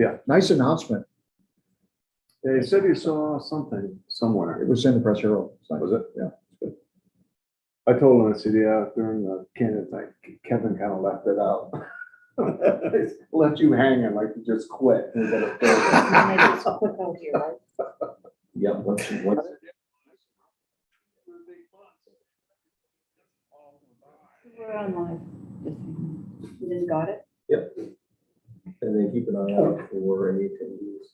Yeah, nice announcement. They said you saw something somewhere. It was in the press herald. Was it? Yeah, it's good. I told him, I said, yeah, during the candidates, Kevin kind of left it out. Left you hanging like you just quit. You gotta fill it. Yep, what's We're online. You just got it? Yep. And then keep an eye out for any attendees.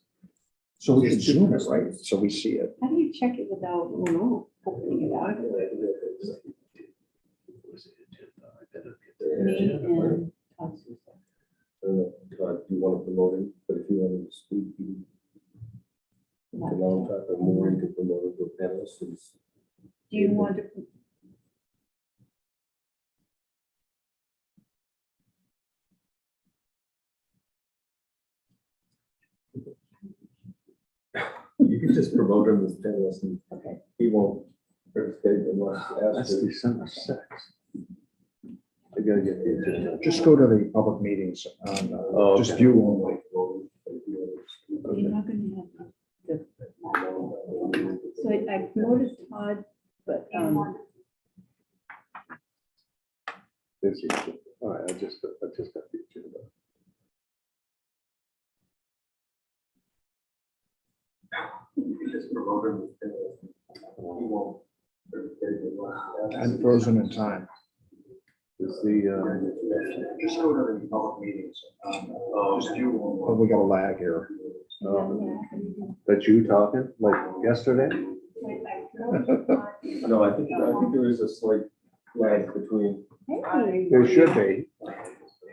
So we should zoom it, right? So we see it. How do you check it without opening it up? Me and Todd Sousa. I don't know, Todd, do you want to promote him? But if you want to speak, you can long talk or more, you can promote it with panelists. Do you want to? You can just promote him as panelist and Okay. he won't participate unless That's asked. December 6th. I gotta get the agenda. Just go to the public meetings on, Oh, just okay. view only. You're not gonna have the. So I promoted Todd, but, This is- All right, I just got the agenda. You can just promote him as panelist. He won't participate unless asked. And frozen in time. Is the, Just go to the public meetings. Just view Oh, only. we got a lag here. that you talking, like yesterday? No, I think there is a slight lag between. Hey. There should be.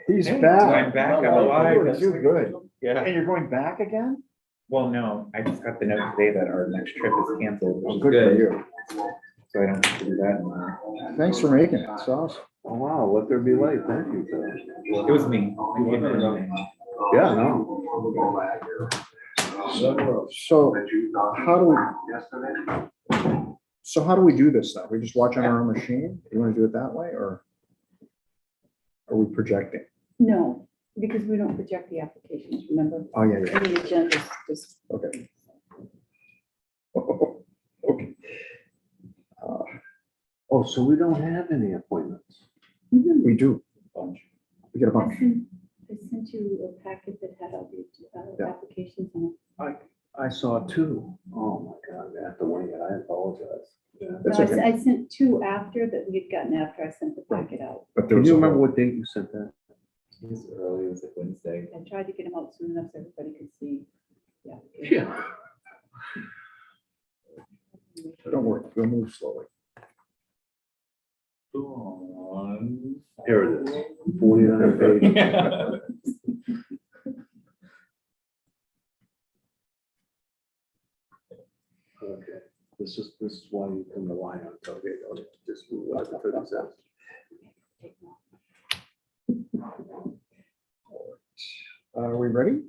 He's Hey, back. I'm back, I'm alive. You're too good. Yeah, And you're going back again? well, no, I just got the note today that our next trip is canceled, Oh, which is good for good, you. so I don't have to do that anymore. Thanks for making it. It's awesome. Oh, wow, let there be light. Thank you, Phil. It was me. I gave it a name. Yeah, no. So how do we, so how do we do this now? We just watch on our own machine? You want to do it that way or are we projecting? No, because we don't project the applications, remember? Oh, yeah, yeah. The agenda just, Okay. Okay. Oh, so we don't have any appointments? We do. Bunch. We get a I bunch. sent you a packet that had all the Yeah. applications in it. I saw two. Oh, my God, I have to wing it. I apologize. That's No, okay. I sent two after that we had gotten after I sent the packet out. But there Can was you a remember whole- what date you sent that? It was early, it was like Wednesday. I tried to get them out soon enough so everybody could see. Yeah. Don't worry, we'll move slowly. Here it is, 49 pages. Okay, this is why you can rely on tailgate, don't you? Just move out to 30 cents. Are we ready?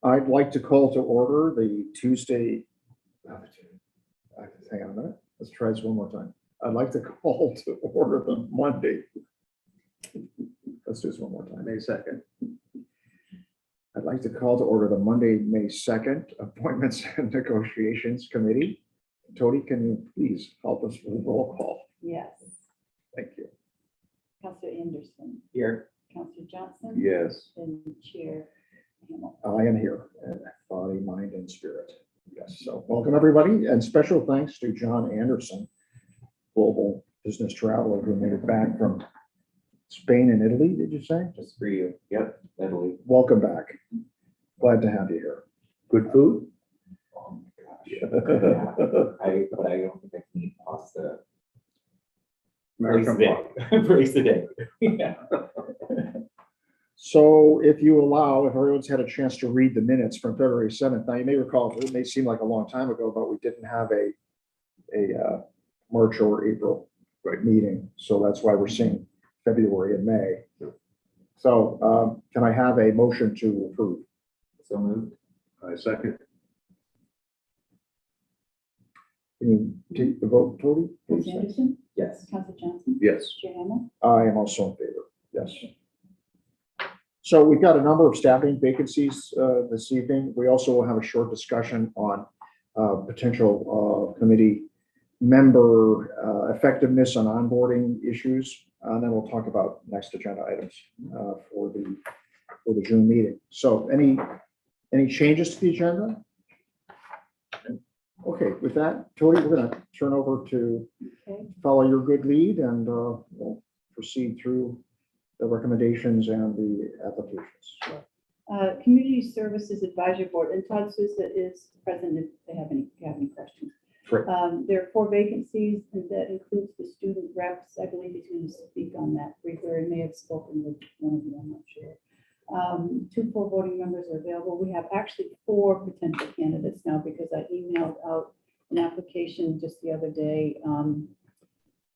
I'd like to call to order the Tuesday. Hang on a minute. Let's try this one more time. I'd like to call to order the Monday. Let's do this one more time. May 2nd. I'd like to call to order the Monday, May 2nd Appointments and Negotiations Committee. Tony, can you please help us with the roll call? Yes. Thank you. Counselor Anderson, Here, Counselor Johnson. Yes. And Chair Hamel. I am here, body, mind, and spirit. Yes, so welcome, everybody, and special thanks to John Anderson, global business traveler who made it back from Spain and Italy, did you say? just for you. Yep, Italy. Welcome back. Glad to have you here. Good food? Oh my gosh. American But I don't think I can eat pasta. Praise the day. Praise the day. Yeah. So if you allow, if everyone's had a chance to read the minutes from February 7th, now you may recall, it may seem like a long time ago, but we didn't have a March or April meeting. So that's why we're seeing February and May. So can I have a motion to approve? So moved. I second. Can you take the vote, Tony? Counselor Anderson, Yes. Counselor Johnson, Yes. Chair Hamel. I am also in favor, yes. So we've got a number of staffing vacancies this evening. We also will have a short discussion on potential committee member effectiveness on onboarding issues. And then we'll talk about next agenda items for the June meeting. So any changes to the agenda? Okay, with that, Tony, we're going to turn over to Okay. follow your good lead and we'll proceed through the recommendations and the applications. Community Services Advisory Board, and Todd Souza is present if they have any questions. Great. There are 4 vacancies, and that includes the student reps. I believe he's going to speak on that briefly, or he may have spoken with one of you, I'm not sure. 2 full voting members are available. We have actually 4 potential candidates now because I emailed out an application just the other day on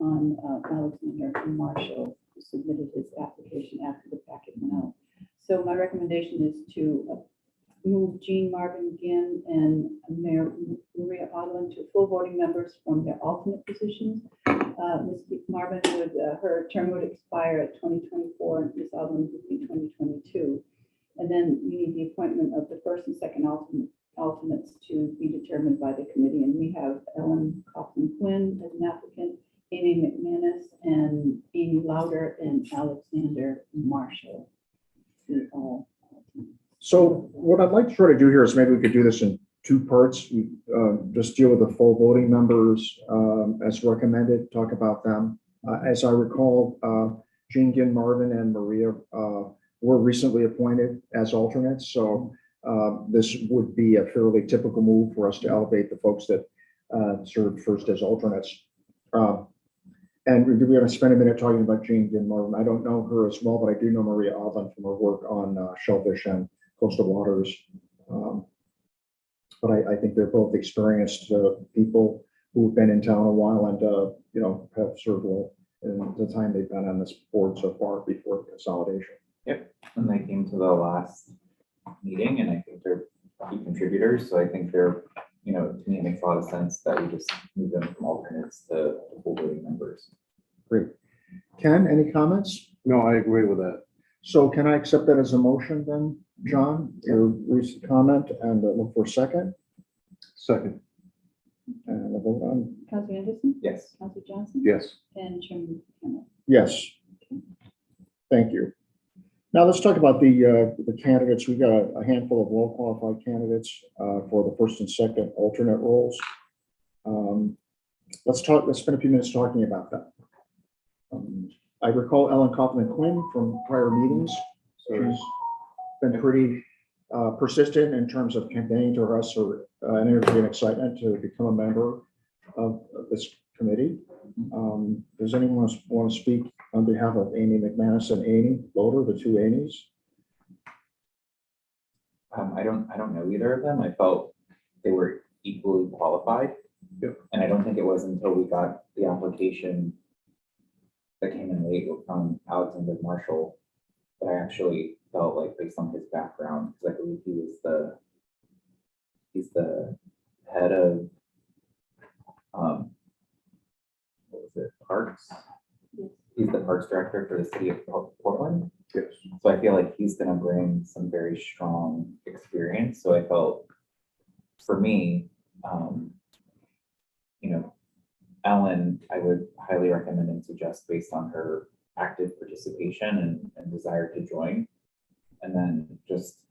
Alexander Marshall, who submitted his application after the packet went out. So my recommendation is to move Jean Marvin Ginn and Maria Odlin to full voting members from their alternate positions. Ms. Marvin would, her term would expire at 2024, and Ms. Odlin would be 2022. And then you need the appointment of the first and second alternates to be determined by the committee. And we have Ellen Kaufman Quinn as an applicant, Amy McManus, and Amy Lauder, and Alexander Marshall. So what I'd like to try to do here is maybe we could do this in 2 parts. We just deal with the full voting members as recommended, talk about them. As I recall, Jean Ginn Marvin and Maria were recently appointed as alternates. So this would be a fairly typical move for us to elevate the folks that served first as alternates. And we're going to spend a minute talking about Jean Ginn Marvin. I don't know her as well, but I do know Maria Odlin from her work on Shellfish and Coastal Waters. But I think they're both experienced people who've been in town a while and, you know, have served well in the time they've been on this board so far before consolidation. Yep, and they came to the last meeting, and I think they're key contributors, so I think they're, you know, to me, it makes a lot of sense that we just move them from alternates to full voting members. Great. Ken, any comments? No, I agree with that. So can I accept that as a motion then, John? Your recent comment and look for a second Second, and a vote on, Councilor Anderson? Yes. Councilor Johnson? yes. And Chairman Campbell? yes. Thank you. Now let's talk about the candidates. We've got a handful of well-qualified candidates for the first and second alternate roles. Let's spend a few minutes talking about that. I recall Ellen Kaufman Quinn from prior meetings. She's been pretty persistent in terms of conveying to us her energy and excitement to become a member of this committee. Does anyone want to speak on behalf of Amy McManus and Amy Loader, the 2 Amy's? I don't know either of them. I felt they were equally qualified. Yep. And I don't think it was until we got the application that came in late from Alexander Marshall that I actually felt like, based on his background, because I believe he's the head of what was it, Parks? Yes. He's the Parks Director for the city of Portland. Yes. So I feel like he's gonna bring some very strong experience. So I felt, for me, you know, Ellen, I would highly recommend and suggest based on her active participation and desire to join. And then just,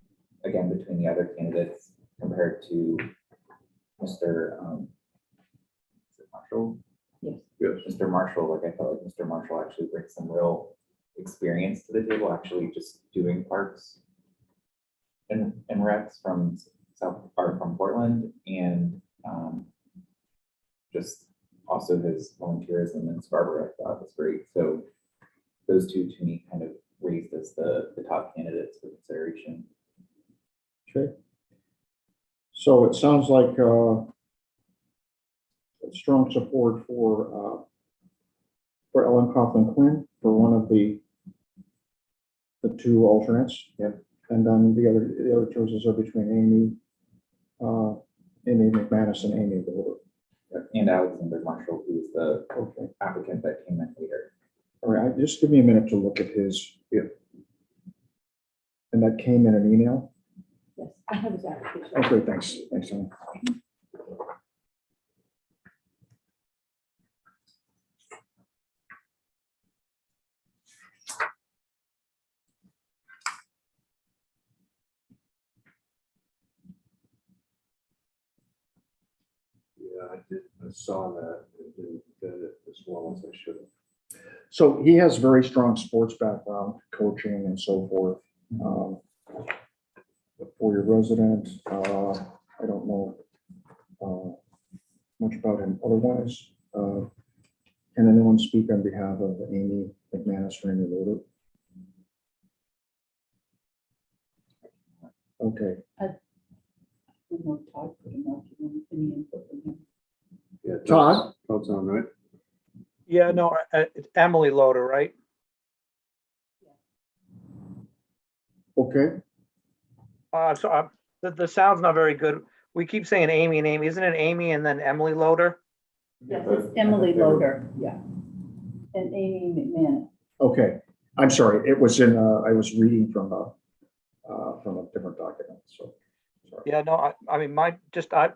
again, between the other candidates compared to Mr. Is it Marshall? Yes. Yes. Mr. Marshall, like I felt like Mr. Marshall actually brings some real experience to the table, actually just doing parks and recs from from Portland, and just also his volunteerism in Scarborough, I thought was great. So those 2 to me kind of raised as the top candidates for consideration. Okay. So it sounds like strong support for Ellen Kaufman Quinn for one of the 2 alternates. Yep. And then the other choices are between Amy McManus and Amy Loader. And Alexander Marshall, who is the Okay. applicant that came in later. All right. Just give me a minute to look at his And that came in an email? Yes, I have his application. Oh, great, thanks. Thanks, Tony. Yeah, I saw that, and didn't get it as well as I should have. So he has very strong sports background, coaching and so forth. A four-year resident, I don't know much about him otherwise. Can anyone speak on behalf of Amy McManus or Amy Loder? Okay, We know Todd put him up, you want any input from him? Yeah, Todd? Todd's on, right? Yeah, no, it's Emily Loder, right? okay. The sound's not very good. We keep saying Amy and Amy. Isn't it Amy and then Emily Loder? Yes, it's Emily Loder, yeah. And Amy McManus. Okay, I'm sorry, it was in, I was reading from a different document, so. sorry. Yeah, no, I mean,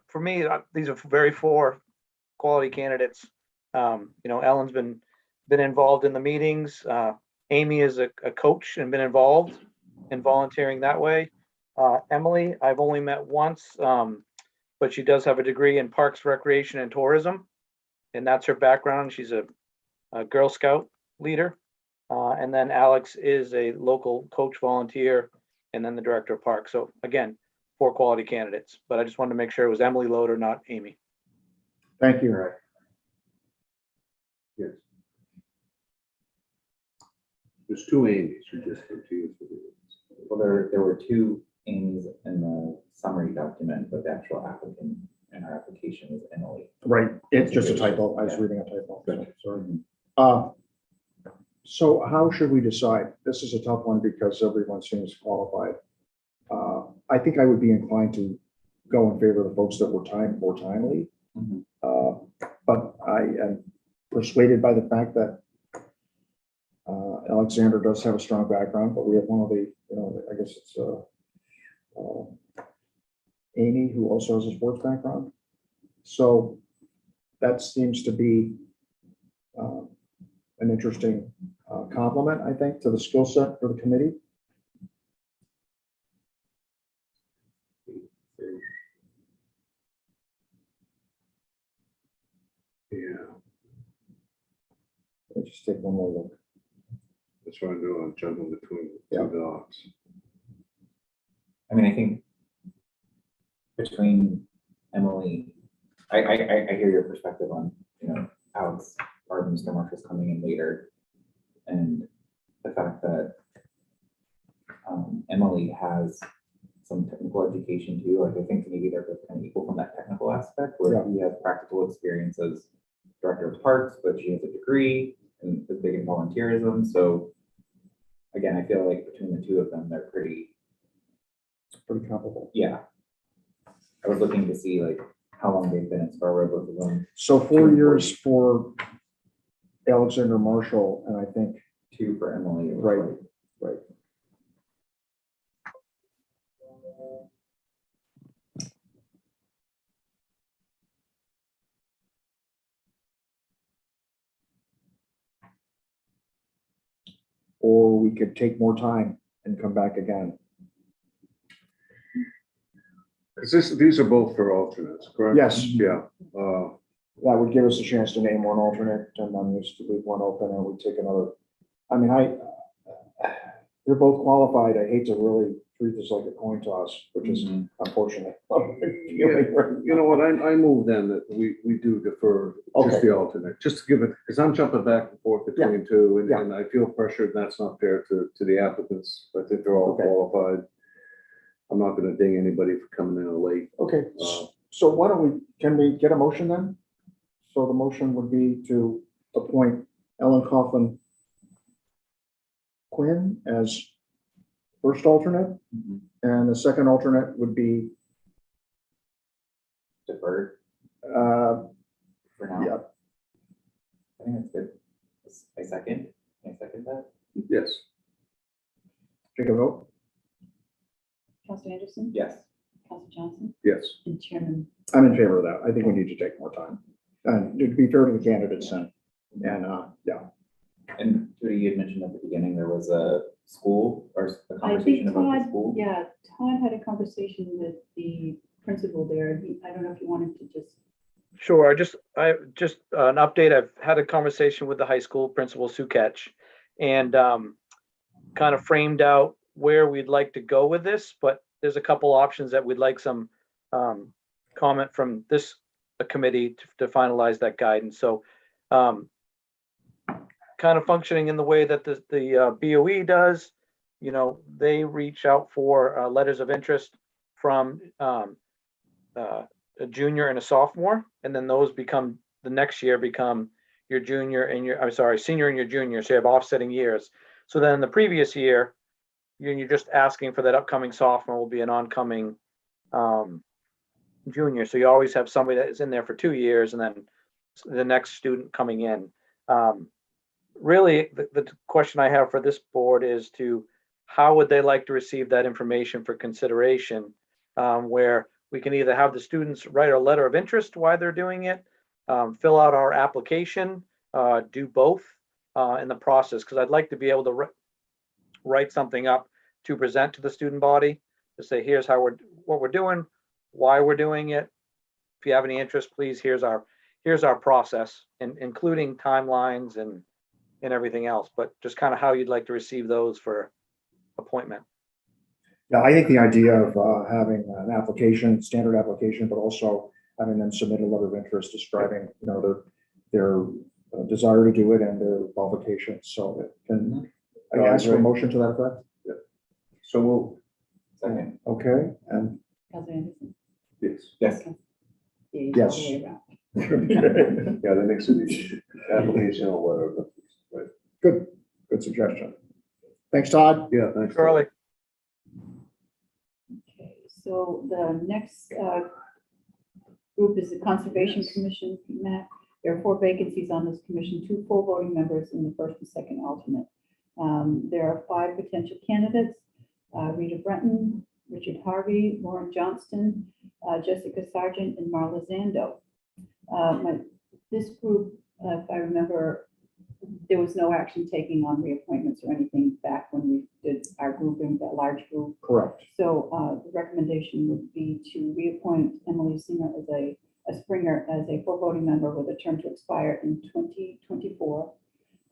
for me, these are four quality candidates. Ellen's been involved in the meetings. Amy is a coach and been involved in volunteering that way. Emily, I've only met once, but she does have a degree in Parks, Recreation, and Tourism, and that's her background. She's a Girl Scout leader. And then Alex is a local coach volunteer, and then the director of parks. So again, 4 quality candidates, but I just wanted to make sure it was Emily Loder, not Amy. Thank you. Right. Yes. There's 2 Amy's, you're just confused with it. Well, there were 2 Amy's in the summary document, but the actual applicant in our application is Emily. Right, it's just a typo. I was reading a typo. so Gotcha. sorry. So how should we decide? This is a tough one because everyone seems qualified. I think I would be inclined to go in favor of the folks that were more timely. Mhm. But I am persuaded by the fact that Alexander does have a strong background, but we have one of the, I guess it's Amy, who also has a sports background. So that seems to be an interesting compliment, I think, to the skill set for the committee. Yeah, Let's just take one more look. that's what I'm doing, I'm juggling between the Yeah. 2 dogs. I mean, I think between Emily, I hear your perspective on, Alex or Mr. Marcus coming in later. And the fact that Emily has some technical education too. Like I think maybe they're both kind of equal from that technical aspect where Yeah. he has practical experience as director of parks, but she has a degree and is big in volunteerism. So again, I feel like between the 2 of them, they're pretty, Pretty comparable. yeah. I was looking to see like how long they've been at Scarborough, both of them, So 4 years for Alexander Marshall, and I think, 2 for Emily. it was Right. like- right. Or we could take more time and come back again. Because these are both for alternates, correct? Yes. Yeah, That would give us a chance to name one alternate, and then just to leave one open, and we take another. I mean, they're both qualified. I hate to really treat this like a coin toss, which is Mhm. unfortunate. you know what, I move then that we do defer Okay. just the alternate, just to give it, because I'm jumping back and forth between 2, and I feel pressured, that's not fair to the applicants. I think they're all Okay. qualified. I'm not gonna ding anybody for coming in late. Okay, so why don't can we get a motion then? So the motion would be to appoint Ellen Coughlin Quinn as first alternate, Mhm. and the second alternate would be, Deferred uh, for now. yeah, I think that's good. I second that. Yes, take a vote. Counselor Anderson? Yes. Counselor Johnson? Yes. And Chairman, I'm in favor of that. I think we need to take more time. And to be fair to the candidates and, yeah, And Judy, you had mentioned at the beginning, there was a school or a I conversation think about the Todd, school. yeah, Todd had a conversation with the principal there. I don't know if you wanted to just, Sure, I just an update. I've had a conversation with the high school principal, Sue Ketch, and kind of framed out where we'd like to go with this, but there's a couple options that we'd like some comment from this committee to finalize that guidance. So kind of functioning in the way that the BOE does, you know, they reach out for letters of interest from a junior and a sophomore, and then those become the next year become your junior and your, I'm sorry, senior and your junior. So you have offsetting years. So then the previous year, you're just asking for that upcoming sophomore will be an oncoming junior. So you always have somebody that is in there for 2 years and then the next student coming in. Really, the question I have for this board is to how would they like to receive that information for consideration, where we can either have the students write a letter of interest why they're doing it, fill out our application, do both in the process, because I'd like to be able to write something up to present to the student body to say, here's how what we're doing, why we're doing it. If you have any interest, please, here's our process, and including timelines and everything else, but just kind of how you'd like to receive those for appointment. yeah, I think the idea of having an application, standard application, but also having them submit a letter of interest describing, you know, their desire to do it and their qualifications. So it can, I ask for a motion to that effect. So we'll, Second. Okay, and Counselor Anderson? yes, Yes. Yeah, all the way around. yeah, the next of each application or whatever, right? good suggestion. Thanks, Todd. Yeah, thanks. Charlie, Okay, so the next group is the Conservation Commission, PMAC. There are 4 vacancies on this commission, 2 full voting members and the first and second alternate. There are 5 potential candidates: Rita Breton, Richard Harvey, Lauren Johnston, Jessica Sargent, and Marla Zando. This group, if I remember, there was no action taking on reappointments or anything back when we did our grouping, that large group. Correct. So the recommendation would be to reappoint Emily Singer as a Springer as a full voting member with a term to expire in 2024.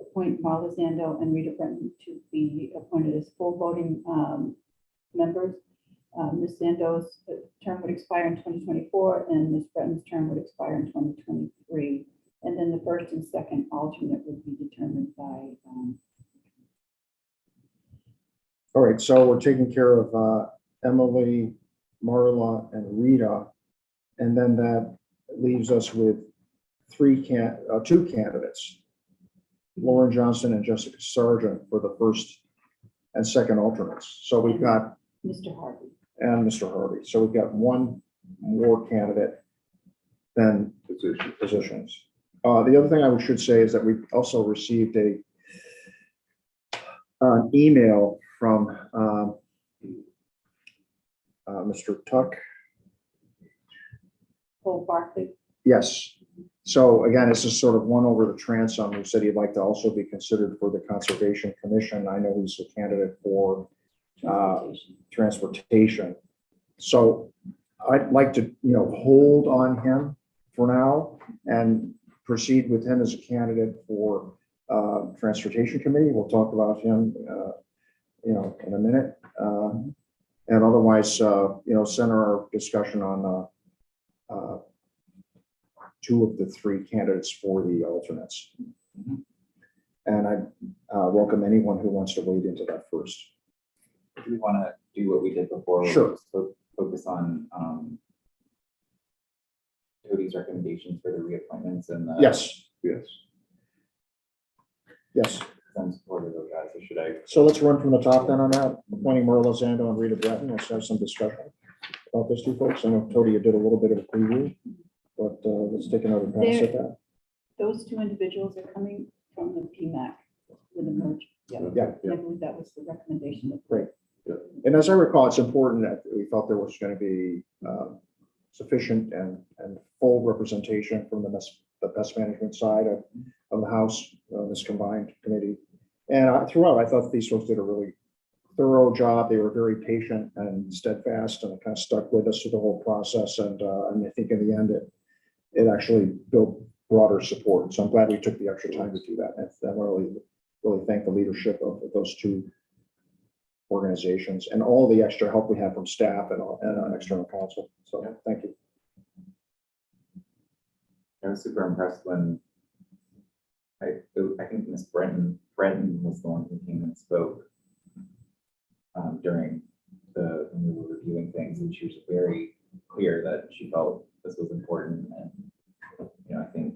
Appoint Marla Zando and Rita Breton to be appointed as full voting members. Ms. Zando's term would expire in 2024 and Ms. Breton's term would expire in 2023. And then the first and second alternate would be determined by All right, so we're taking care of Emily, Marla, and Rita. And then that leaves us with 2 candidates, Lauren Johnston and Jessica Sargent, for the first and second alternates. So we've got, Mr. Harvey. and Mr. Harvey. So we've got 1 more candidate than positions. The other thing I should say is that we also received an email from Mr. Tuck. Paul Barkley. Yes. So again, this is sort of one over the transom who said he'd like to also be considered for the Conservation Commission. I know he's a candidate for transportation. So I'd like to, hold on him for now and proceed with him as a candidate for Transportation Committee. We'll talk about him, in a minute. And otherwise, center our discussion on 2 of the 3 candidates for the alternates. And I welcome anyone who wants to wade into that first. Do we want to do what we did before? Sure. Focus on Cody's recommendations for the reappointments and the. Yes, Yes. yes. I'm supportive of that, so should I? So let's run from the top then on that, appointing Marla Zando and Rita Breton. Let's have some discussion about those 2 folks. I know, Tony, you did a little bit of a preview, but let's take another pass at that. Those 2 individuals are coming from the PMAC with the merge. Yeah. Yeah. I believe that was the recommendation. Great. And as I recall, it's important that we felt there was going to be sufficient and full representation from the best management side of the House, this combined committee. And throughout, I thought these folks did a really thorough job. They were very patient and steadfast, and it kind of stuck with us through the whole process. And I think in the end, it actually built broader support. So I'm glad we took the extra time to do that. And I want to really thank the leadership of those two organizations and all the extra help we have from staff and external counsel. So thank you. I was super impressed when I think Miss Brenton was the one who came and spoke during when we were reviewing things, and she was very clear that she felt this was important. And I think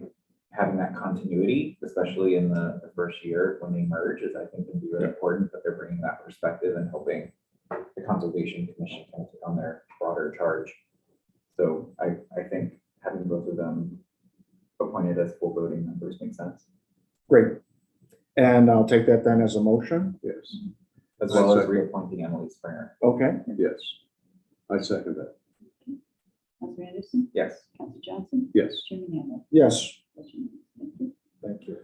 having that continuity, especially in the first year when they merge, is I think going to be really important, that they're bringing that perspective and helping the Conservation Commission kind of take on their broader charge. So I think having both of them appointed as full voting members makes sense. Great. And I'll take that then as a motion. Yes, As well as reappointing Emily Springer. Okay. yes. I second that. Councilor Anderson, Yes. Councilor Johnson, Yes. Chairman Hamlin. Yes. Motion unanimous. Thank you. Thank you.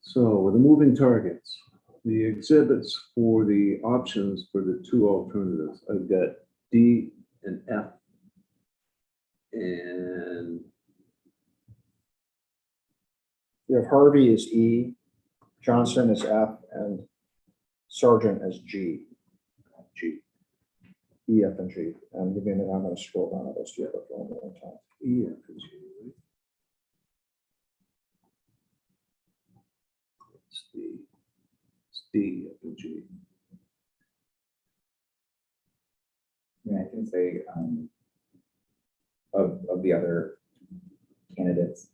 So the moving targets, the exhibits for the options for the two alternatives, I've got D and F. And You have Harvey as E, Johnson as F, and Sargent as G. G. E, F, and G. And give me a minute, I'm going to scroll down those two for one more time. E, F, and G. It's D, F, and G. I mean, I can say of the other candidates,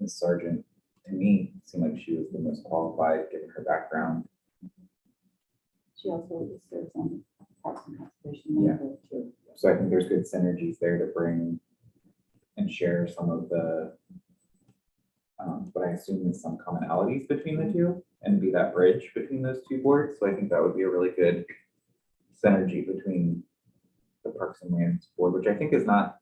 Ms. Sargent, to me, seemed like she was the most qualified given her background. She also serves on Parks and Conservation Yeah. Board too. So I think there's good synergies there to bring and share some of the, what I assume is some commonalities between the two and be that bridge between those two boards. So I think that would be a really good synergy between the Parks and Lands Board, which I think is not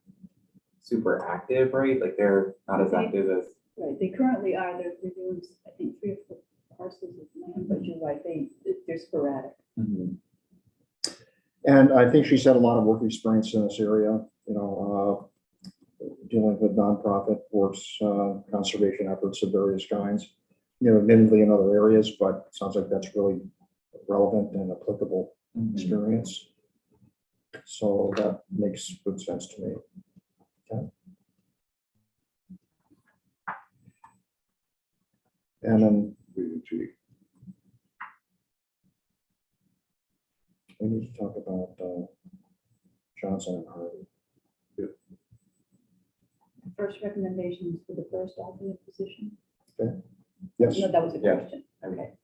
super active, right? Like they're not as active as. Right, they currently are, they're reviewing, I think, 3 or 4 parcels of land, but you're right, they're sporadic. And I think she's had a lot of work experience in this area, dealing with nonprofit works, conservation efforts of various kinds, admittedly in other areas, but it sounds like that's really relevant and applicable experience. So that makes good sense to me. Okay. And then G. we need to talk about Johnson and Harvey. First recommendation is for the first alternate position? Yes. No, that was a Yeah. question. Okay.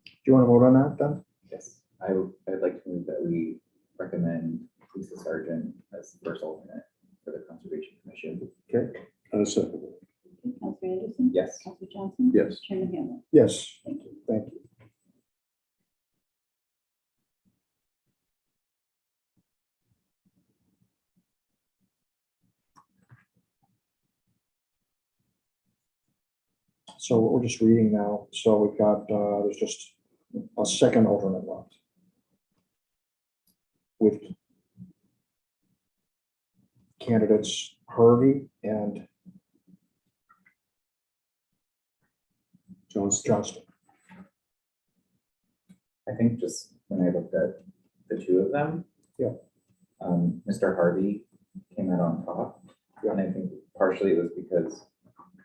Do you want to vote on that then? Yes, I'd like to move that we recommend Lisa Sargent as the first alternate for the Conservation Commission. I second it. Okay, Councilor Anderson? Yes. Councilor Johnson? Yes. Chairman Hamlin? Yes. Thank you. Thank you. So what we're just reading now, so we've got, there's just a second alternate left. With candidates Harvey and Johnston. I think just when I looked at the two of them. Yeah. Mr. Harvey came out on top. Yeah. And I think partially it was because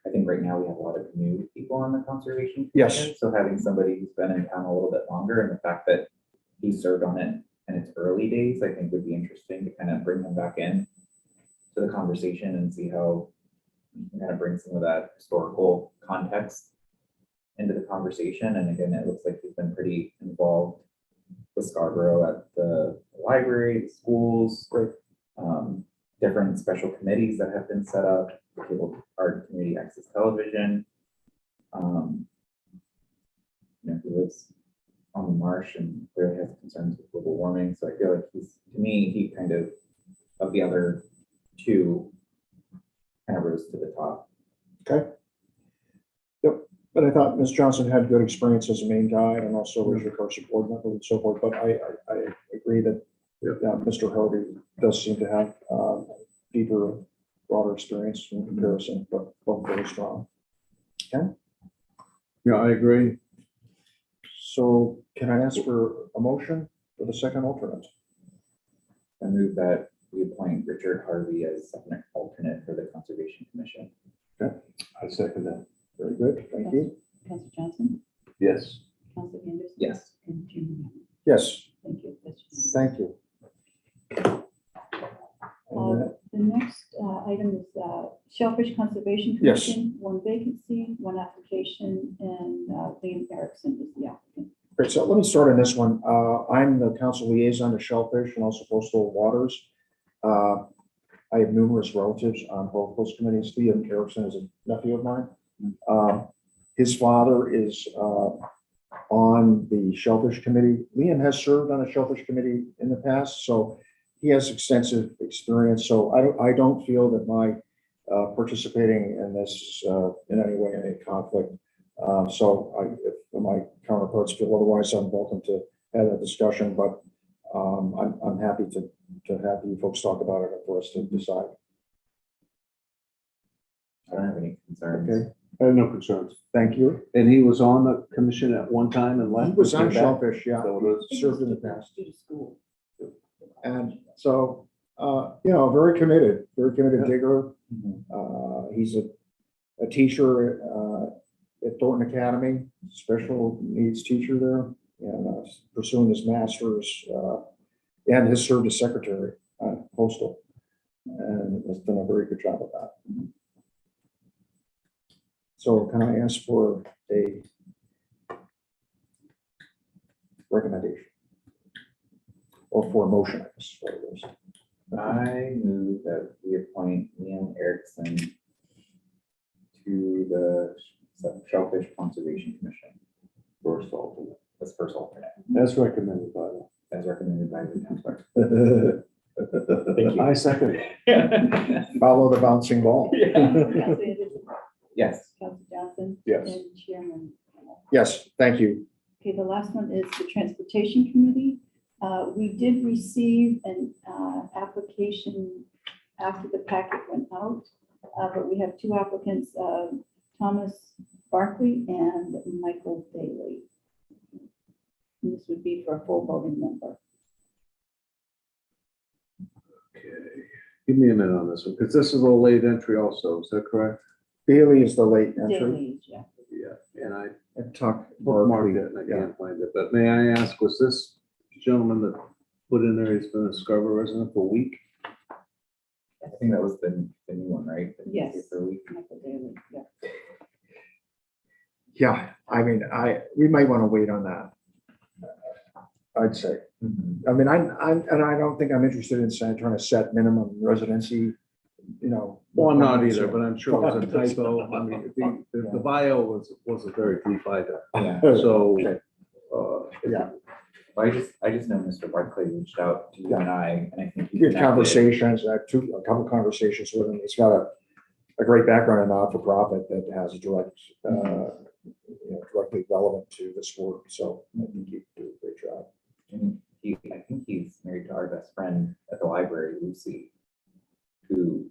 I think right now we have a lot of new people on the Conservation Yes. Commission. So having somebody who's been in town a little bit longer, and the fact that he served on it in its early days, I think would be interesting to kind of bring them back in to the conversation and see how we can kind of bring some of that historical context into the conversation. And again, it looks like he's been pretty involved with Scarborough at the library, the schools, different special committees that have been set up, cable art, community access television. He lives on the marsh and clearly has concerns with global warming. So I feel like to me, he kind of the other two, kind of rose to the top. Okay. Yep, but I thought Ms. Johnson had good experience as a main guy and also as your coach board member and so forth, but I agree that Mr. Harvey does seem to have deeper, broader experience in comparison, but both very strong. Yeah, I agree. So can I ask for a motion for the second alternate? I move that we appoint Richard Harvey as second alternate for the Conservation Commission. I second that. Very good, thank you. Councillor Johnson, Yes. Councillor Anderson. Yes. And Chairman Newman. Yes, Thank you. That's unanimous. thank you. The next item is Shellfish Conservation Yes. Commission, one vacancy, one application, and Liam Erickson is the applicant. Great, so let me start on this one. I'm the council liaison to Shellfish and also Coastal Waters. I have numerous relatives on both those committees. Liam Erickson is a nephew of mine. His father is on the Shellfish Committee. Liam has served on a Shellfish Committee in the past, so he has extensive experience. So I don't feel that my participating in this in any way, any conflict. If my counterparts feel otherwise, I'm welcome to have that discussion, but I'm happy to have you folks talk about it and for us to decide. I don't have any concerns. Okay, I have no concerns. thank you. And he was on the commission at one time and left. He was on came back? Shellfish, yeah, So it is. served in the past. Due to school. And so, very committed Yeah. digger. Mhm. He's a teacher at Thornton Academy, special needs teacher there, and pursuing his master's, and has served as secretary on Coastal, and has done a very good job of that. So can I ask for a recommendation? Or for a motion, I guess, what it is. I move that we appoint Liam Erickson to the Shellfish Conservation Commission. First alternate. As first alternate, That's recommended by as recommended by the town clerk. Thank I second it. you. Follow the bouncing ball. Councillor Anderson, Yes. Councillor Johnson. Yes. And Chairman. Yes, thank you. Okay, the last one is the Transportation Committee. We did receive an application after the packet went out, but we have two applicants, Thomas Barkley and Michael Daly. And this would be for a full voting member. Okay. Give me a minute on this one, because this is a late entry also, is that correct? Bailey is the late entry. Daly, yeah. Yeah, and I And Tuck bookmarked Barkley. it and I can't find it, but may I ask, was this gentleman that put in there, he's been a Scarborough resident for a week? I think that was the new one, right? The new Yes. paper week. Michael Daly, yeah. Yeah, I mean, we might want to wait on that. I'd say. Mhm. I mean, I don't think I'm interested in trying to set minimum residency, Well, I'm not either, but I'm sure it was a typo. I mean, the bio wasn't very deep either, Yeah. so. Okay. Yeah. Well, I just know Mr. Barclay reached out to you and I think. he Good connected. conversations, I had a couple conversations with him. He's got a great background in not-for-profit that has a directly relevant to this work. So I think he'd do a great job. And I think he's married to our best friend at the library, Lucy, who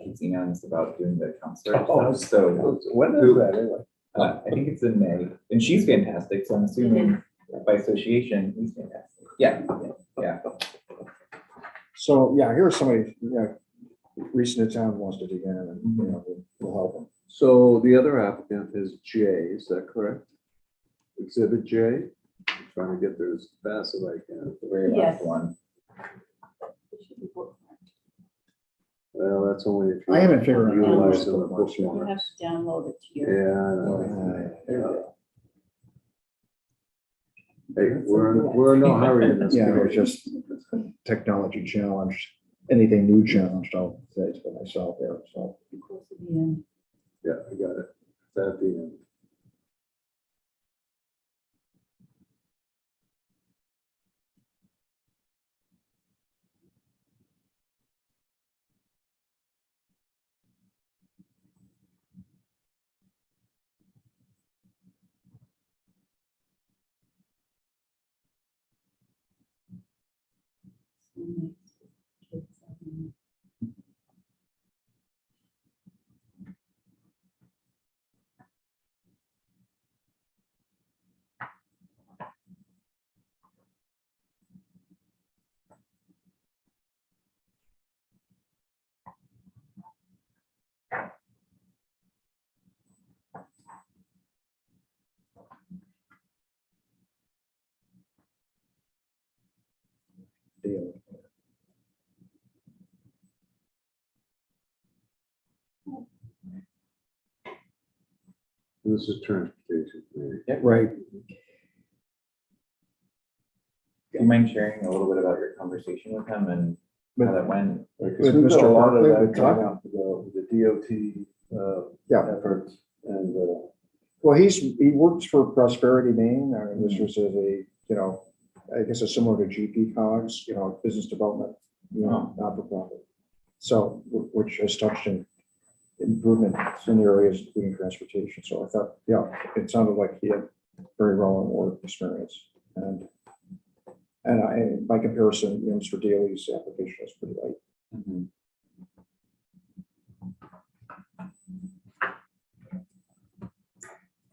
keeps emailing us about doing the counselor Oh, stuff. So When is that anyway? I think it's in May, and she's fantastic. So I'm assuming by association, he's fantastic. Yeah, yeah. So, yeah, here's somebody, recent in town wants to dig in and, we'll help them. So the other applicant is J, is that correct? Exhibit J? I'm trying to get there as fast as I can. The very Yes. last one. It should be bookmarked. Well, that's only if you. I haven't figured out how to utilize use the the You bookmark. have to download it to your. Yeah, I know. There you go. Hey, we're in no hurry in this. Yeah, it's community. just technology challenged, anything new challenged, I'll say it's for myself there, so. Close to the end. Yeah, I got it. It's at the end. only. Deal. This is transportation committee. Right. Do you mind sharing a little bit about your conversation with him and how that went? Because With we've got Mr. a lot of Barkley, that with Tuck? coming out the DOT, Yeah. efforts and, Well, he works for Prosperity Maine. I mean, this was as a, you know, I guess it's similar to GP Cogs, you know, business development, you know, not for profit. So, which has touched in improvement in the areas, including transportation. So I thought, yeah, it sounded like he had very relevant work experience. And by comparison, you know, Mr. Daly's application was pretty light. Mhm.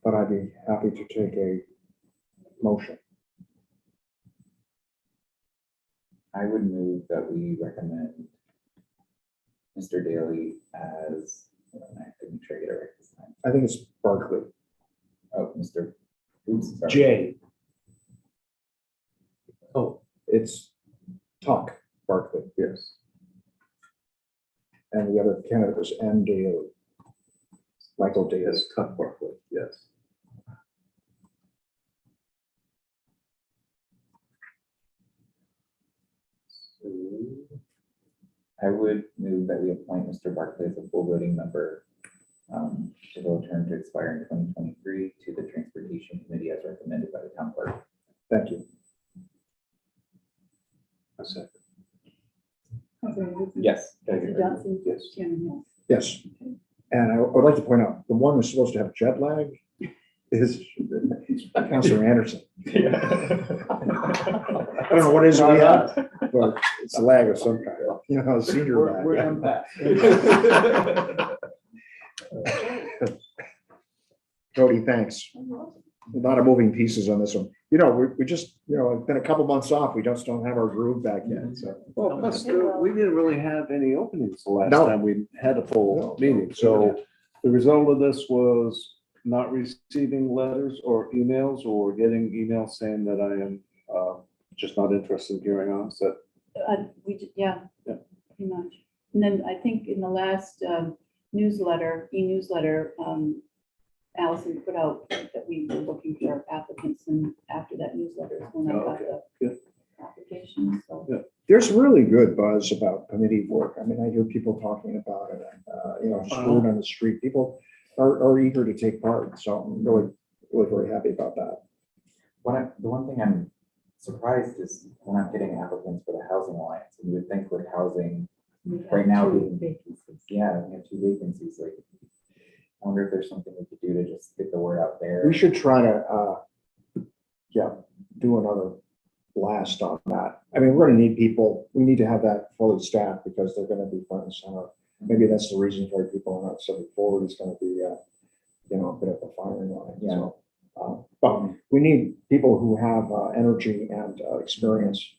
But I'd be happy to take a motion. I would move that we recommend Mr. Daly as, I have to make sure I get it right this time. I think it's Barkley. Oh, Mr. Oops, sorry. J. Oh, it's Tuck Barkley, yes. and the other candidate was M. Daly. Michael Daly. Yes, Tuck Barkley, yes. I would move that we appoint Mr. Barclay as a full voting member to the term to expire in 2023 to the Transportation Committee as recommended by the town clerk. Thank you. A second. Councilor Lucas? Yes. Councilor Johnson? Yes. Chairman Hill? Yes. And I would like to point out, the one who's supposed to have jet lag is Councilor Anderson. I don't know what it is we have, but it's a lag of some kind, you know, senior We're lag. empaths. Cody, thanks. A lot of moving pieces on this one. You know, we just, you know, it's been a couple months off. We just don't have our groove back yet, so. Well, plus, we didn't really have any openings the last No. time we had a full No. meeting. So the result of this was not receiving letters or emails or getting emails saying that I am just not interested in hearing on. So Yeah, Yeah. pretty much. And then I think in the last e-newsletter, Allison put out that we were looking for applicants, and after that newsletter is when I Oh, got okay. the Good. application, so. Yeah. There's really good buzz about committee work. I mean, I hear people talking about it, you know, just word on the street. People are eager to take part. So I'm really very happy about that. The one thing I'm surprised is we're not getting applicants for the Housing Alliance. And you would think with housing, we have Right now, two we- vacancies. yeah, we have 2 vacancies. Like, I wonder if there's something we could do to just get the word out there. We should try to, do another blast on that. I mean, we're gonna need people. We need to have that fully staffed because they're gonna be front and center. Maybe that's the reason why people are not stepping forward. It's gonna be, you know, a bit of a firing line. Yeah. So, but we need people who have energy and experience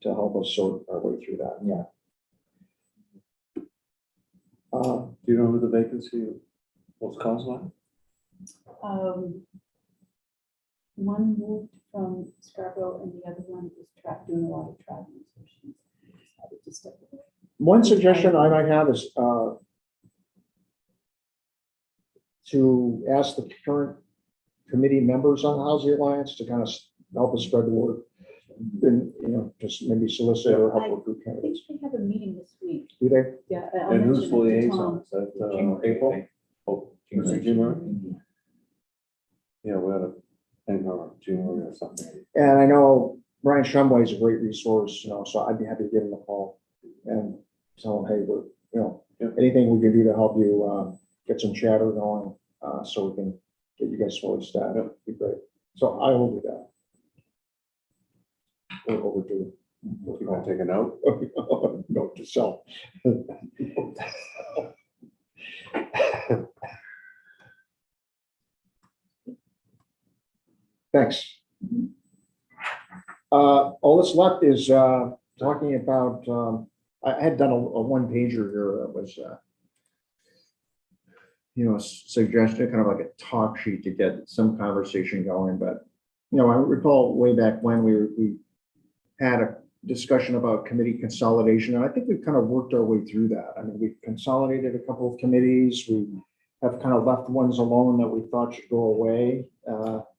to help us sort our way through that. Yeah. do you know who the vacancy was caused by? One moved from Scarborough and the other one was doing a lot of traveling, so she decided to step away. One suggestion I might have is to ask the current committee members on the Housing Alliance to kind of help us spread the word. And, you know, just maybe solicit or help recruit I think candidates. they have a meeting this week. Do they? Yeah. I'll And who's mention the it to Tom. liaison? Is that Jean Marie, I April? think. Oh, Jean is it Marie. Jean Marie? Yeah, we ought to hang her Jean Marie or something. And I know Brian Shumway is a great resource, you know, so I'd be happy to give him a call and tell him, hey, we're, you know, Yep. anything we can do to help you get some chatter going, so we can get you guys fully staffed, Yep. would be great. So I will do that. We're overdue. want to take a note? Note to self. Thanks. All that's left is talking about, I had done a one pager here that was, suggestion, kind of like a talk sheet to get some conversation going, but, I recall way back when we had a discussion about committee consolidation, and I think we've kind of worked our way through that. I mean, we've consolidated a couple of committees. We have kind of left ones alone that we thought should go away.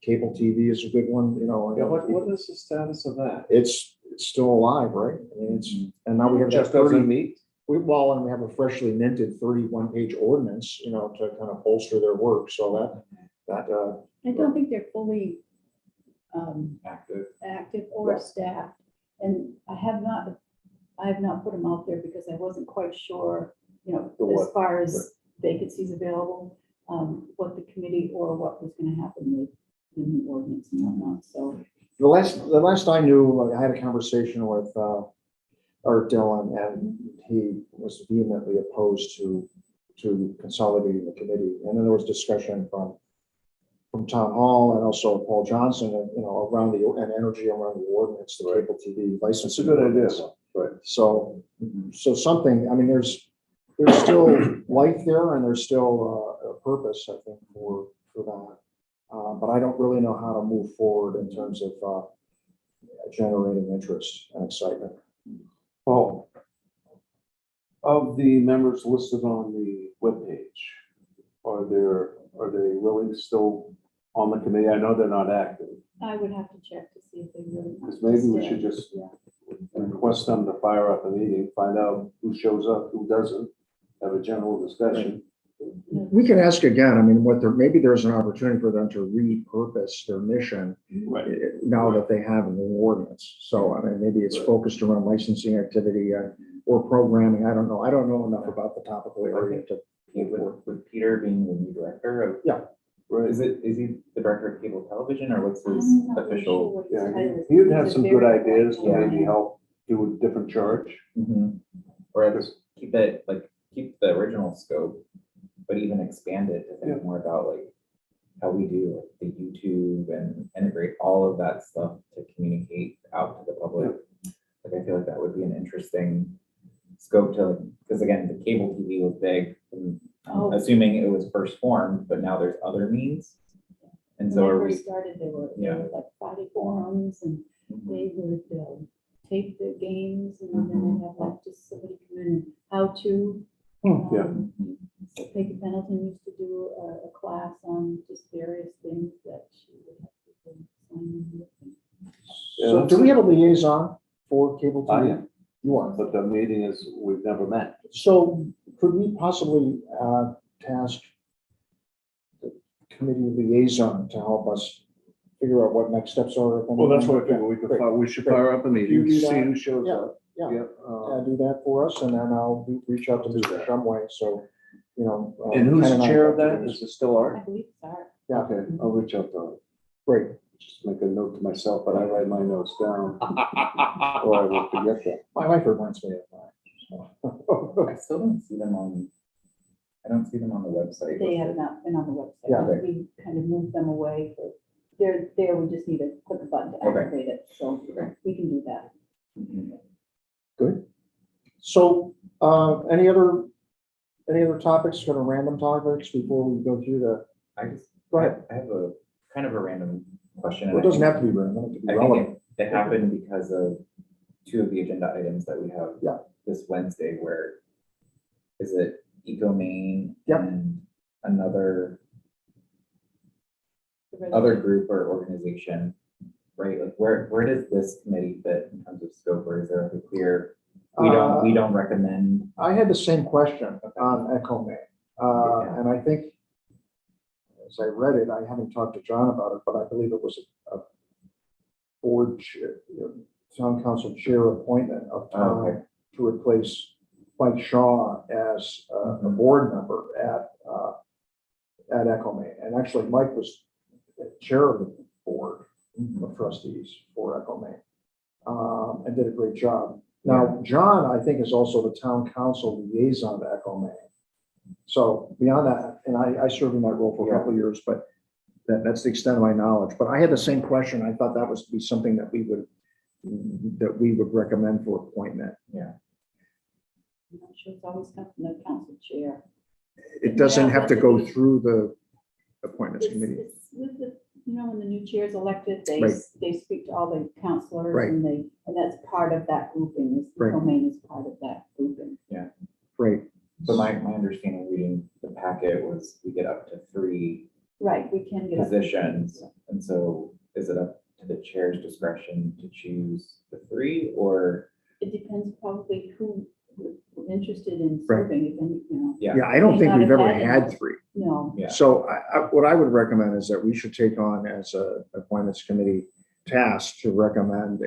Cable TV is a good one, Yeah, what is the status of that? It's still alive, right? I mean, and now we have that Just doesn't 30, meet? and we have a freshly minted 31-page ordinance, to kind of bolster their work. So that I don't think they're fully Active. active or staffed. And I have not put them out there because I wasn't quite sure, The as what? far as vacancies available, what the committee or what was gonna happen with the new ordinance and whatnot, so. the last I knew, I had a conversation with Art Dillon, and he was vehemently opposed to consolidating the committee. And then there was discussion from Town Hall and also Paul Johnson, and, around and energy around the ordinance, the cable TV license. It's a good idea, ordinance. right? So something, I mean, there's still life there, and there's still a purpose, I think, for that. But I don't really know how to move forward in terms of generating interest and excitement. Paul, of the members listed on the webpage, are they really still on the committee? I know they're not active, I would have to check to see if they really. want because to maybe we stay. should just Yeah. request them to fire up a meeting, find out who shows up, who doesn't, have a general discussion. We can ask again, I mean, maybe there's an opportunity for them to repurpose their mission now that they have a new ordinance. So, I mean, maybe it's focused around licensing activity or programming. I don't know. I don't know enough about the topical area to. With Peter being the new director of. Yeah. Right. Is he the director of cable television, or what's his I'm not really official? sure what his Yeah, title is. he would have He's a some good very ideas to bright maybe guy. help do a different charge. Or at least keep the original scope, but even expand it to think more about how we do the YouTube and integrate all of that stuff to communicate out to the public. I feel like that would be an interesting scope because again, the cable TV was big, and Oh. assuming it was first formed, but now there's other means. And When so I are we, first started, there were Yeah. like Friday forums, and they would tape the games, and then they'd have like just somebody come in and how to. Yeah. So Peggy Pendleton used to do a class on just various things that she would have to sign in with. So do we have a liaison for cable I TV? am, You are. but the meeting is, we've never met. So could we possibly task the committee liaison to help us figure out what next steps are? Well, that's what I figured, we should fire up a meeting, You do see that? who shows Yeah, up. yeah. Yep, Do that for us, and then I'll reach out to Do Mr. that. Shumway, so, and who's Ken the I chair have of to that? do this. Is it still I Art? believe it's Art. Yeah, Okay, I'll reach out to her. great. Just make a note to myself, but I write my notes down, or I will forget them. My wife reminds me of that. I still don't see them I don't see them on the website. They have not been on the website. Yeah. We kind of moved them away they're there, we just need to click a button to Okay. activate it, so Okay. we can do that. Good. So, any other topics, kind of random topics before we go through the, Go ahead. I have a kind of a random question. and well, it I doesn't think- have to be random, it could be I think relevant. it happened because of two of the agenda items that we have Yeah. this Wednesday, where is it EcoMaine Yep. and another The other resolution. group or organization, right? Like where does this committee fit in terms of scope, or is there a clear, we don't recommend? I had the same question on EchoMaine, Yeah. and I think, as I read it, I haven't talked to John about it, but I believe it was a board chair, town council chair appointment of Oh, okay. time to replace Mike Shaw as a board member at EchoMaine. And actually, Mike was the chair of the board of trustees for EchoMaine, and did a great job. Now, John, I think, is also the town council liaison to Echo Maine. So beyond that, and I served in that role for a couple of years, but that's the extent of my knowledge. But I had the same question. I thought that was to be something that we would recommend for appointment. I'm not sure it's always come from the council chair. It doesn't have to go through the appointments It's committee. it's with the, when the new chair is elected, they, Right. they speak to all the counselors Right. and that's part of that grouping, is Right. domain is part of that grouping. Right. So my understanding reading the packet was we get up to 3 Right, we can get. up to- positions. And so is it up to the chair's discretion to choose the 3 or? It depends probably who we're interested in Right. serving, if any, Yeah. Yeah, I don't May think not we've have ever had had 3. no. Yeah. So what I would recommend is that we should take on as a appointments committee task to recommend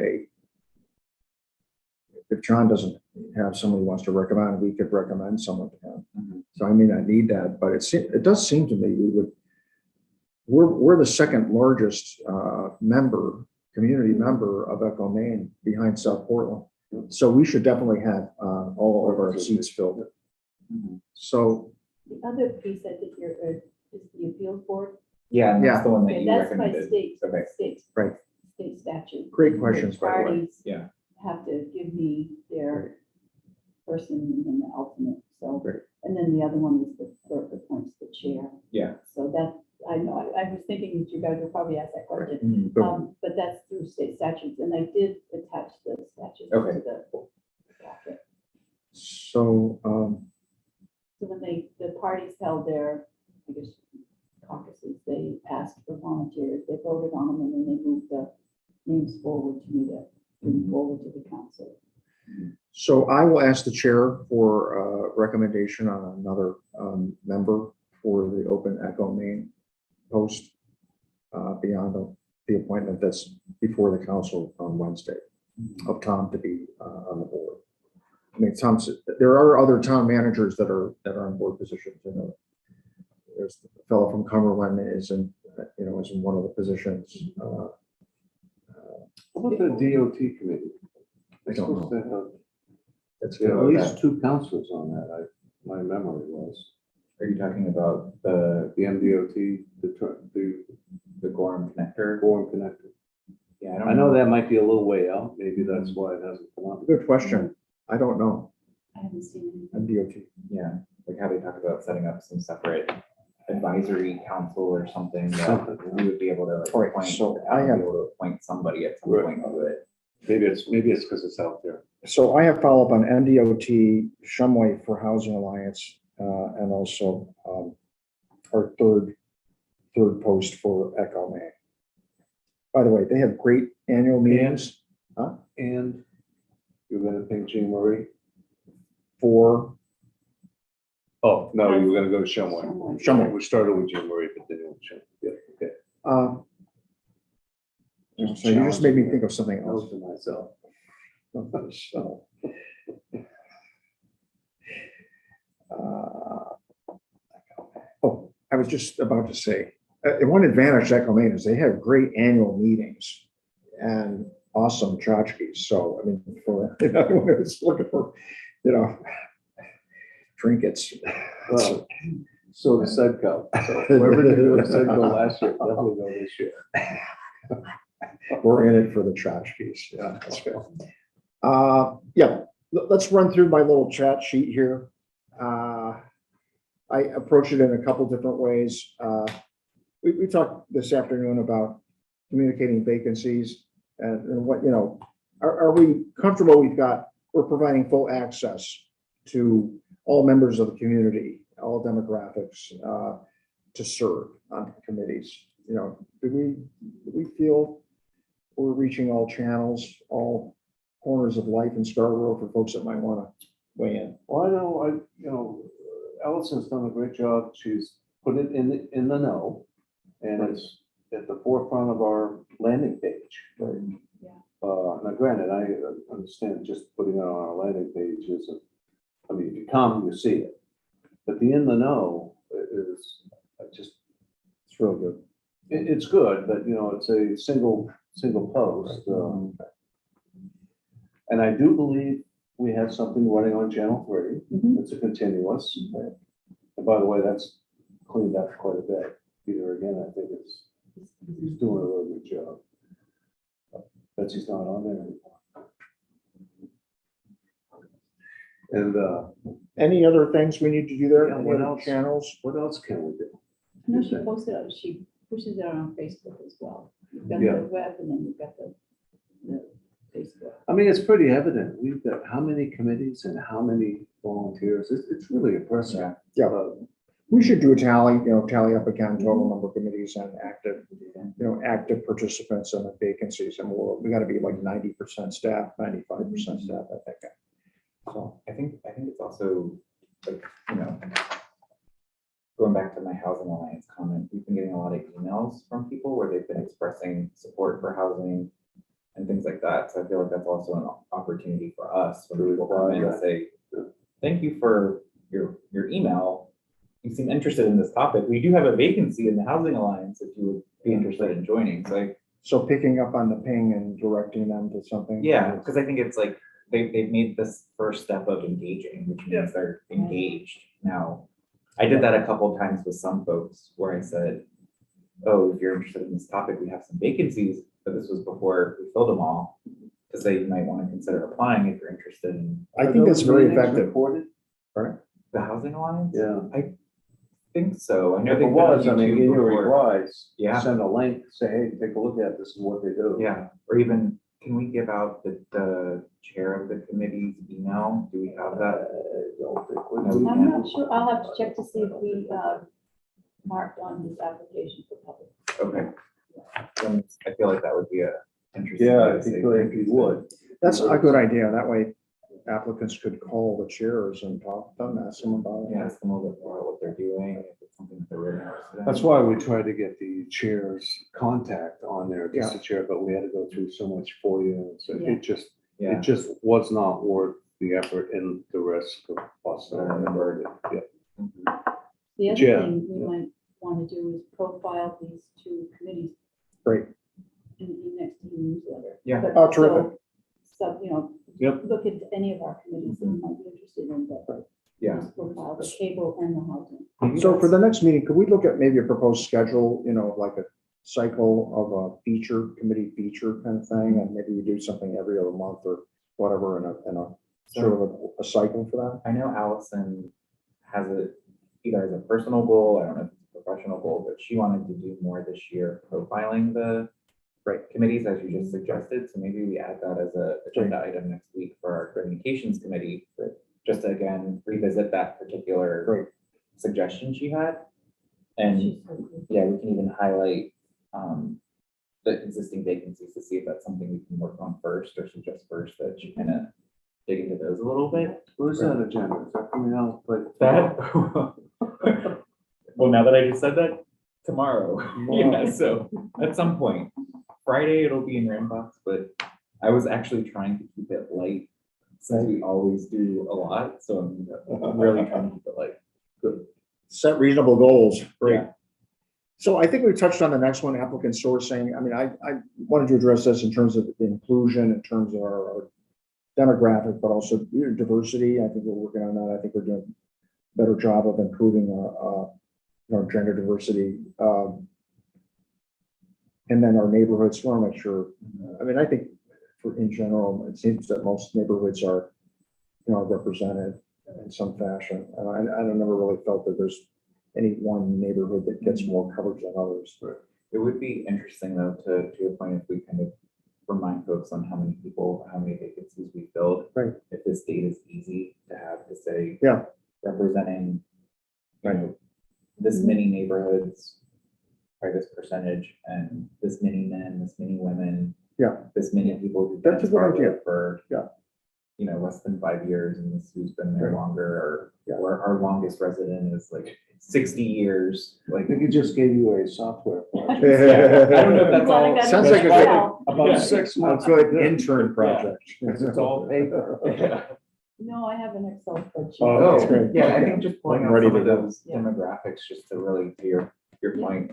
if John doesn't have someone he wants to recommend, we could recommend someone to him. Mhm. So I may not need that, but it does seem to me we're the second largest community member of Echo Maine behind South Portland. So we should definitely have all of our seats filled. Mhm. So The other piece I think here is the appeals board. Yeah, and Yeah. that's the one that Okay, you that's by recommended. state, Okay. Right. state statute. great questions, by the way. Parties Yeah. have to give me their person and then the alternate, so. Great. And then the other one is the clerk appoints the chair. Yeah. So that, I know, I was thinking that you guys would probably ask that question. Mhm. But that's through state statutes, and I did attach the statutes Okay. to the packet. So, So when the parties held their, I guess, caucuses, they asked for volunteers, they voted on them, and then they moved the names forward to me to bring forward to the council. So I will ask the chair for a recommendation on another member for the open Echo Maine post beyond the appointment that's before the council on Wednesday of Tom to be on the board. I mean, there are other town managers that are on board positions. You know, there's a fellow from Cumberland is in one of the positions. How about the DOT committee? I don't know. Supposed to have That's at good. least 2 counselors on that, my memory was. Are you talking about the The MDOT, the Gorham connector? Gorham connector. Yeah, I don't I know that might be a little way out, maybe that's why it hasn't come up. Good question. I don't know. I haven't seen I'm DOT. Yeah, like how they talked about setting up some separate advisory council or something that Something, we would be able to like All right, appoint. so the I town would have- be able to appoint somebody at some Right. point to it. Maybe it's because it's out there. So I have follow-up on MDOT, Shumway for Housing Alliance, and also our third post for Echo Maine. By the way, they have great annual meetings And you're gonna pick Jean Marie? for, Oh, no, you were gonna go to Shumway. Shumway. Shumway. We started with Jean Marie, but then you went to Shumway. Yeah, okay. so you just made me think of something That was else. to myself. So, oh, I was just about to say, one advantage to Echo Maine is they have great annual meetings and awesome tchotchkes. So, I mean, for anyone who's looking for, trinkets. Well, so the Sedco. So whoever did go to Sedco last year, definitely go this year. We're in it for the tchotchkes. Yeah, that's good. Let's run through my little chat sheet here. I approach it in a couple different ways. We talked this afternoon about communicating vacancies and what, are we comfortable we're providing full access to all members of the community, all demographics, to serve on committees? Do we feel we're reaching all channels, all corners of life in Scarborough for folks that might want to weigh in? Well, I know, Allison's done a great job. She's put it in the know. And it's at the forefront of our landing page. Right. Now granted, I understand just putting it on our landing page isn't, I mean, if you come, you see it. But the in the know is just, It's real good. it's good, but it's a single post. And I do believe we have something running on Channel 3. Mhm. It's a continuous. And by the way, that's cleaned up quite a bit. Peter, again, I think he's doing a really good job. Betsy's not on there anymore. And, Any other things we need to do there? Yeah, Any what other else? channels? what else can we do? I know she posted, she pushes it on Facebook as well. You've got Yeah. the web and then you've got the Facebook. I mean, it's pretty evident. We've got how many committees and how many volunteers. It's really impressive. Yeah. We should do a tally, tally up again, total number of committees and active, active participants and the vacancies. And we gotta be like 90% staff, 95% staff, I think. So, I think it's also like, going back to my Housing Alliance comment, we've been getting a lot of emails from people where they've been expressing support for housing and things like that. So I feel like that's also an opportunity for us when we will come in and say, thank you for your email. You seem interested in this topic. We do have a vacancy in the Housing Alliance if you would be interested in joining. so picking up on the ping and directing them to something. Yeah, because I think it's like they've made this first step of engaging, which means they're engaged. Now, I did that a couple of times with some folks where I said, oh, if you're interested in this topic, we have some vacancies, but this was before we filled them all. Because they might want to consider applying if you're interested in I think that's very effective. Reported? the Housing Alliance. Yeah. I think so. I know If they've it been on was, I mean, YouTube in your before. replies, Yeah. send a link, say, hey, take a look at this is what they do. Yeah, or even, can we give out the chair of the committee's email? Do we have that? I don't think we No, do. we I'm can't. not sure, I'll have to check to see if we marked on this application for public. Okay. Then I feel like that would be a interesting. way Yeah, to if say you could, thank if you to- would. That's a good idea. That way applicants could call the chairs and talk to them, ask them about it. Yeah, ask them a little bit more what they're doing, if it's something that they're really interested in. That's why we tried to get the chair's contact on there, just Yeah. the chair, but we had to go through so much for you. So Yeah. it Yeah, just was not worth the effort and the risk of us. Yeah. Mhm. The other Yeah. thing we Yeah. might want to do is profile these two committees Great. in the next newsletter. Yeah. But Oh, terrific. So, Yep. look at any of our committees that you might be interested in, but Yeah. just profile the cable and the housing. Maybe So for that's- the next meeting, could we look at maybe a proposed schedule, like a cycle of a committee feature kind of thing? And maybe we do something every other month or whatever in a sort of a cycle for that? I know Allison has it either as a personal goal, I don't know if it's a professional goal, but she wanted to do more this year profiling the committees as you just suggested. So maybe we add that as a agenda item next week for our communications committee, but just to again revisit that particular Great. suggestion she had. And She's so good. yeah, we can even highlight the existing vacancies to see if that's something we can work on first or suggest first that you kind of dig into those a little bit. Where's that agenda? Is that coming out? Like That, well, now that I just said that, tomorrow, yeah, so at some point, Friday, it'll be in your inbox, but I was actually trying to keep it light since we always do a lot, so I'm really trying to keep it light. Good. Set reasonable goals. Great. Yeah. So I think we touched on the next one, applicant sourcing. I mean, I wanted to address this in terms of the inclusion, in terms of our demographic, but also diversity. I think we're working on that. I think we're doing a better job of improving our gender diversity. And then our neighborhoods, we want to make sure, I mean, I think in general, it seems that most neighborhoods are, represented in some fashion. And I never really felt that there's any one neighborhood that gets more coverage than others. It would be interesting though, to your point, if we kind of remind folks on how many people, how many vacancies we filled. Right. If this date is easy to have to say. Yeah. Representing, Right. This many neighborhoods, by this percentage, and this many men, this many women. Yeah. This many people who've That's been a good Sparta idea. for. Yeah. Less than 5 years, and this who's been there Right. longer, Yeah. or our longest resident is like 60 years, I like. think he just gave you a software project. I don't know if that's all. Sounds like a good- About Yeah. 6 A months. good intern project. It's all paper. No, I have an Excel spreadsheet. Oh, that's great. Yeah, I think just pulling I'm out ready some to of go. those Yeah. demographics, just to really, to your point,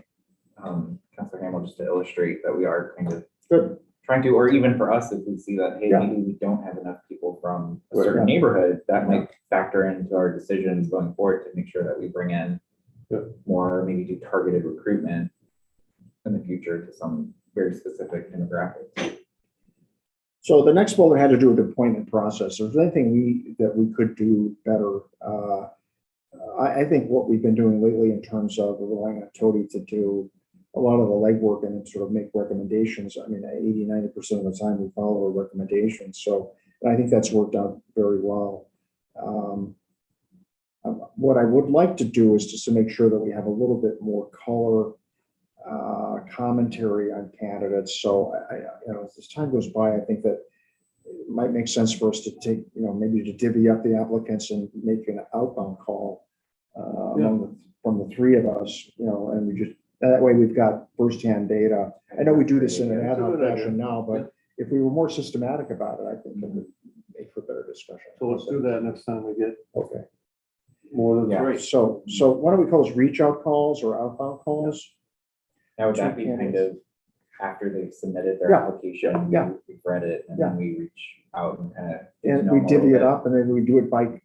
Councilor Hamel, just to illustrate that we are kind of Good. trying to, or even for us, if we see that, hey, Yeah. maybe we don't have enough people from a Right. certain Yeah. neighborhood, that might factor into our decisions going forward to make sure that we bring in Yeah. more, maybe do targeted recruitment in the future to some very specific demographics. So the next bullet had to do with the appointment process. If there's anything that we could do better, I think what we've been doing lately in terms of relying on Tony to do a lot of the legwork and sort of make recommendations. I mean, 80–90% of the time we follow our recommendations. So and I think that's worked out very well. What I would like to do is just to make sure that we have a little bit more color commentary on candidates. So as this time goes by, I think that it might make sense for us to take, maybe to divvy up the applicants and make an outbound call from the three of us, and we just, that way we've got firsthand data. I know we do this in an ad hoc fashion now, but if we were more systematic about it, I think it would make for better discussion. So let's do that next time we get Okay. more than Yeah. three. So why don't we call this reach out calls or outbound calls? Now, would that Two be kind candidates. of after they've submitted their Yeah. application? Yeah. We've read it, and then we reach out and kind of. And we divvy it up and then we do it by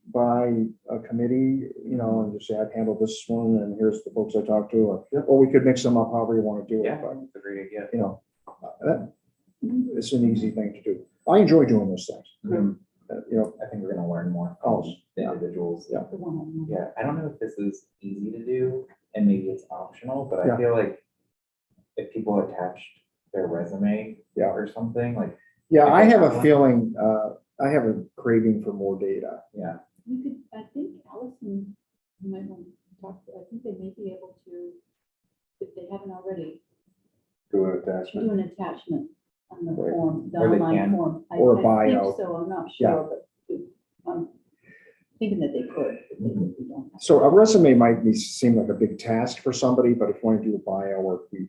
a committee, and just say, I've handled this one and here's the folks I talked to, or we could mix them up however you want to do it, Yeah, but, that's a great idea. that, it's an easy thing to do. I enjoy doing those things. Mhm. I think we're gonna learn more Oh, from the yeah. individuals. Yeah. The one-on-one. Yeah, I don't know if this is easy to do, and maybe it's optional, but Yeah. I feel like if people attached their resume Yeah. or something, like, Yeah, I have a Okay. feeling, I have a craving for more data. yeah, We could, I think Allison, you might want to talk, I think they may be able to, if they haven't already, Do an do attachment. an attachment on the Right. form, the Or they online can. form. Or a I bio. think so, I'm not Yeah. sure, but I'm thinking that they could, if they don't. have So to. a resume might seem like a big task for somebody, but if you want to do a bio or, a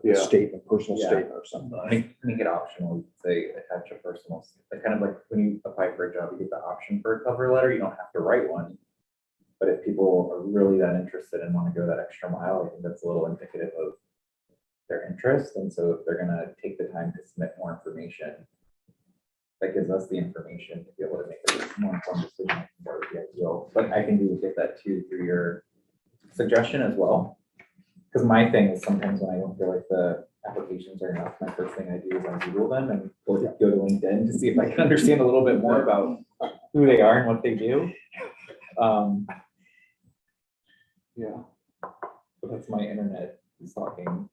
Yeah. statement, personal Yeah. statement or something. make it optional, you could say attach a personal, like, kind of like when you apply for a job, you get the option for a cover letter, you don't have to write one. But if people are really that interested and want to go that extra mile, I think that's a little indicative of their interest, and so if they're gonna take the time to submit more information, that gives us the information to be able to make a more informed decision. I think that would be ideal. But I think we would get that too through your suggestion as well. Because my thing is sometimes when I don't feel like the applications are enough, my first thing I do is I Google them and go to LinkedIn to see if I can understand a little bit more about who they are and what they do. Yeah, but that's my internet stalking.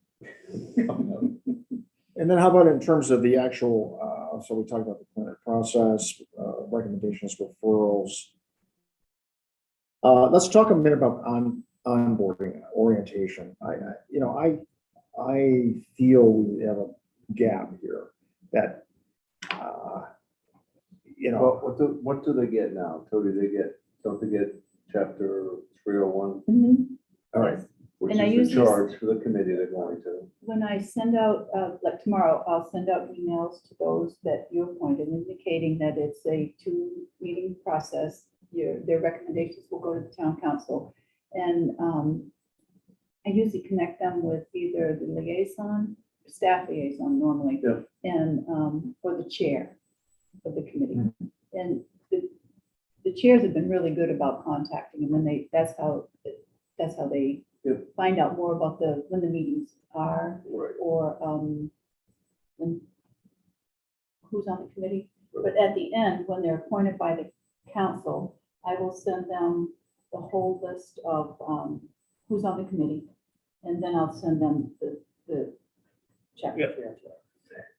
coming up. And then how about in terms of the actual, so we talked about the clinic process, recommendations, referrals. Let's talk a minute about onboarding orientation. I feel we have a gap here that, Well, what do they get now? Tony, don't they get chapter 301? Mhm. all right, Which And I is use the these- charge for the committee they're going to. When I send out, like tomorrow, I'll send out emails to those that you appointed indicating that it's a 2-meeting process. Their recommendations will go to the town council. And I usually connect them with either the liaison, staff liaison normally, Yeah. and, or the chair of the committee. And the chairs have been really good about contacting them, and that's how they Yeah. find out more about when the meetings are, Right. or who's on the committee. But at the end, when they're appointed by the council, I will send them the whole list of who's on the committee. And then I'll send them the chapter. Yeah.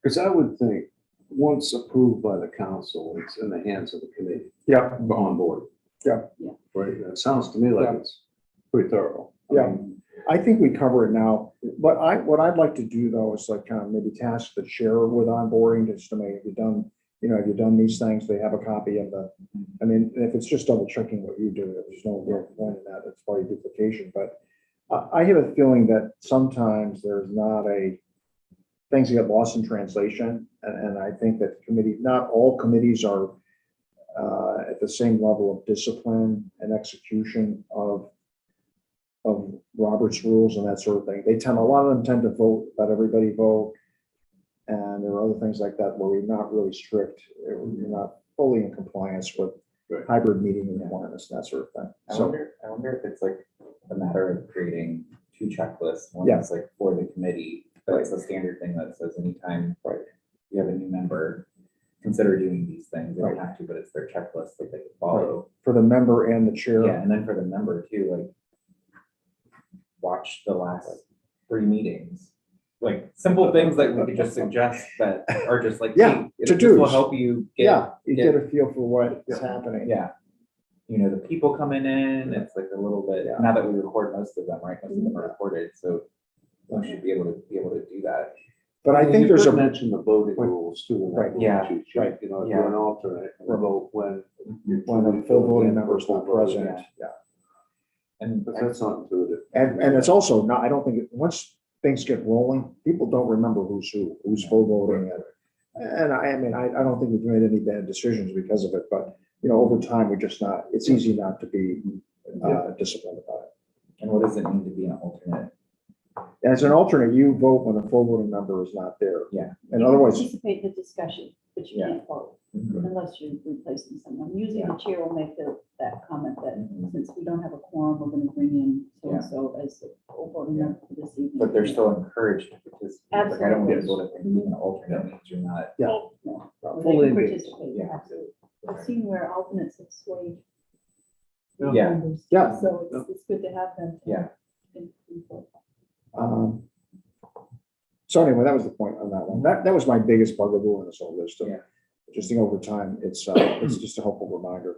Because I would think, once approved by the council, it's in the hands of the committee yeah, on board. Yeah. Yeah. Right, it sounds to me like Yeah. it's pretty thorough. Yeah. I think we cover it now, but what I'd like to do though is like kind of maybe task the chair with onboarding, just to make, have you done these things? They have a copy of I mean, if it's just double checking what you do, there's no real point in that, it's probably duplication, but I have a feeling that sometimes there's things get lost in translation, and I think that not all committees are at the same level of discipline and execution of Robert's rules and that sort of thing. A lot of them tend to vote, let everybody vote. And there are other things like that where we're not really strict, you're not fully in compliance with Right. hybrid meeting requirements, that sort of thing. I So, wonder if it's like a matter of creating two checklists. One Yeah. is like for the committee, that's a standard thing that says anytime Right. you have a new member, consider doing these things. They don't Right. have to, but it's their checklist that they can follow. for the member and the chair. Yeah, and then for the member too, like watch the last 3 meetings. Like simple things that we could just suggest that are just like, Yeah, hey, this will to-dos. help you get, Yeah, you get a feel for what is happening. yeah. You know, the people coming in, it's like a little bit, Yeah. now that we record most of them, right? Most of them are recorded, so we should be able to do that. But I And think you there's could a, mention the voting Right. rules too. in that Right. rule Yeah. sheet, Right. You know, if Yeah. you're an alternate, you vote when. when a full voting member is not present, yeah. And But that's not intuitive. And it's also not, I don't think, once things get rolling, people don't remember who's full voting. And I mean, I don't think we've made any bad decisions because of it, but, you know, over time, we're just not, it's easy not to be disciplined about it. and what does it mean to be an alternate? As an alternate, you vote when a full voting member is not there. Yeah. And You can otherwise, Participate in the discussion, but you Yeah. can't vote unless you're replacing someone. Usually the chair will make that comment that Mhm. since we don't have a quorum, we're gonna bring in Yeah. so-and-so as the full voting member for this evening. But they're still encouraged to participate. Like, I don't want Absolutely. people to think being an alternate means you're not. Yeah. No, They Fully can engaged. participate, Yeah. absolutely. I've seen where alternates have swayed. Yeah. members, Yeah. So it's good to have them. Yeah. Input. So anyway, that was the point on that one. That was my biggest bugaboo in this whole list. Yeah. Just think over time, it's just a helpful reminder.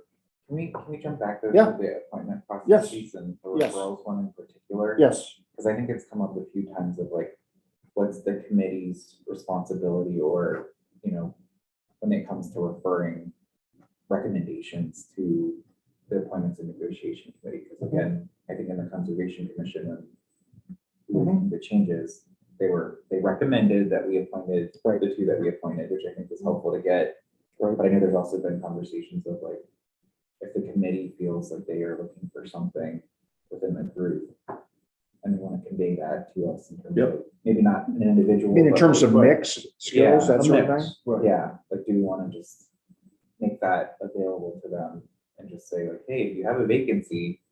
Can we jump back to Yeah. the appointment Yes. processes and the Yes. referrals one in particular? Yes, Because I think it's come up a few times of like, what's the committee's responsibility or, you know, when it comes to referring recommendations to the appointments and negotiation committee, because again, I think in the conservation commission, when the changes, they recommended that we appointed Right. the 2 that we appointed, which I think is helpful to get. Right. But I know there's also been conversations of like, if the committee feels like they are looking for something within the group, and they want to convey that to us in terms of, maybe not an individual. I mean, in but terms of like, mix skills, Yeah, that A sort of mix, thing. right. yeah, like, do we want to just make that available to them and just say like, hey, if you have a vacancy,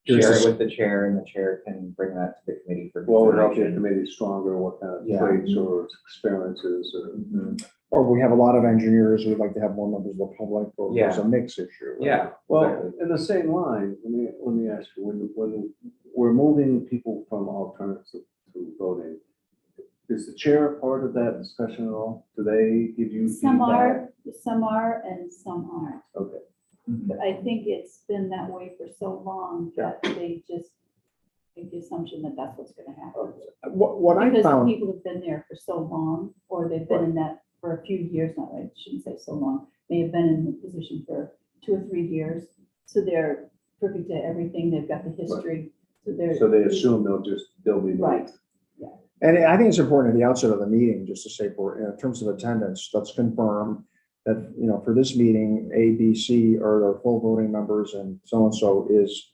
Here's share this- it with the chair and the chair can bring that to the committee for What would help your consideration. committee stronger, what kind of Yeah. traits or experiences or. Mhm. Or we have a lot of engineers who would like to have more members of the public, or there's a mix issue. Yeah. Well, exactly. in the same line, let me ask you, when we're moving people from alternates to voting, is the chair a part of that discussion at all? Do they give you Some feedback? are and some aren't. Okay, Mhm. But I think it's been that way for so long that they just make the assumption that that's what's gonna happen. What I Because found, people have been there for so long, or they've been in that for a few years now, I shouldn't say so long. They have been in the position for 2 or 3 years, so they're privy to everything, they've got the history, so they're. so they assume they'll be. moved. Right. and I think it's important at the outset of the meeting, just to say, for, in terms of attendance, let's confirm that, you know, for this meeting, A, B, C are our full voting members, and so-and-so is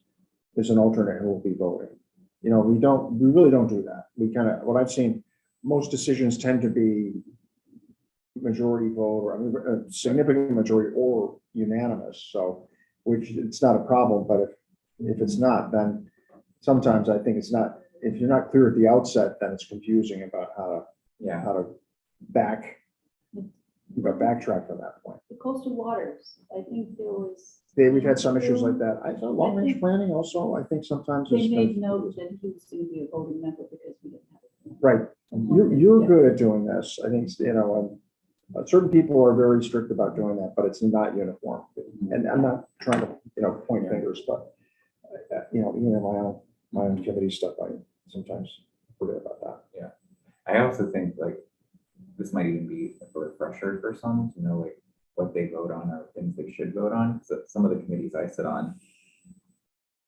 an alternate who will be voting. You know, we really don't do that. We kind of, what I've seen, most decisions tend to be majority vote, or I mean, a significant majority or unanimous, so, which it's not a problem, but if it's not, then sometimes I think it's not, if you're not clear at the outset, then it's confusing about Yeah. how to backtrack from that point. The coastal waters, I think there was. We've had some issues like that. I thought long range planning also, I think sometimes They is. made note that he was gonna be a voting member because we didn't have. a- Right, you're good at doing this, I think, you know, and certain people are very strict about doing that, but it's not uniform. And I'm not trying to, you know, point fingers, but, you know, even in my own committee stuff, I sometimes forget about that. I also think like, this might even be a refresher for some to know like what they vote on or things they should vote on. So some of the committees I sit on,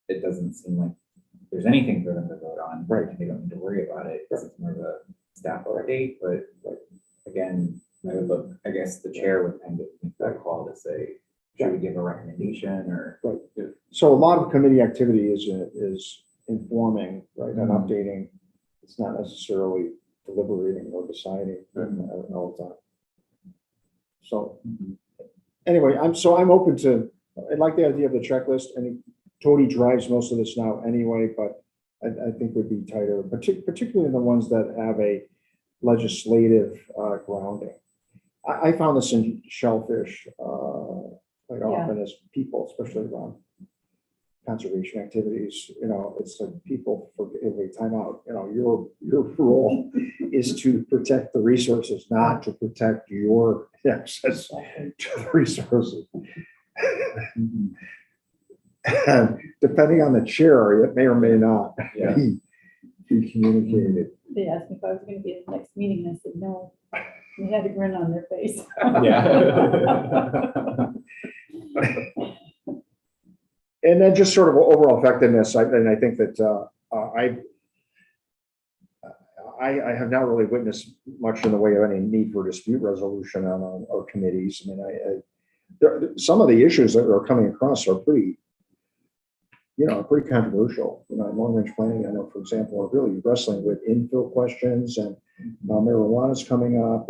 it doesn't seem like there's anything for them to vote on. Right. And they don't need to worry about it because it's more of a staff update, but like, again, I would look, I guess the chair would kind of make that call to say, should we give a recommendation or? So a lot of committee activity is informing, right, and updating. It's not necessarily deliberating or deciding all the time. So anyway, I'm open to, I like the idea of the checklist, and Tony drives most of this now anyway, but I think would be tighter, particularly in the ones that have a legislative grounding. I found this in Shellfish quite often as people, especially around conservation activities, it's like people forget, wait, time out, your role is to protect the resources, not to protect your access to the resources. And depending on the chair, it may or may not Yeah. be communicated. They asked me if I was gonna be at the next meeting, and I said, no. They had a grin on their face. Yeah. And then just sort of overall effectiveness, I think that I have not really witnessed much in the way of any need for dispute resolution on our committees. I mean, some of the issues that are coming across are pretty controversial. In long-range planning, I know, for example, are really wrestling with infill questions, and marijuana is coming up,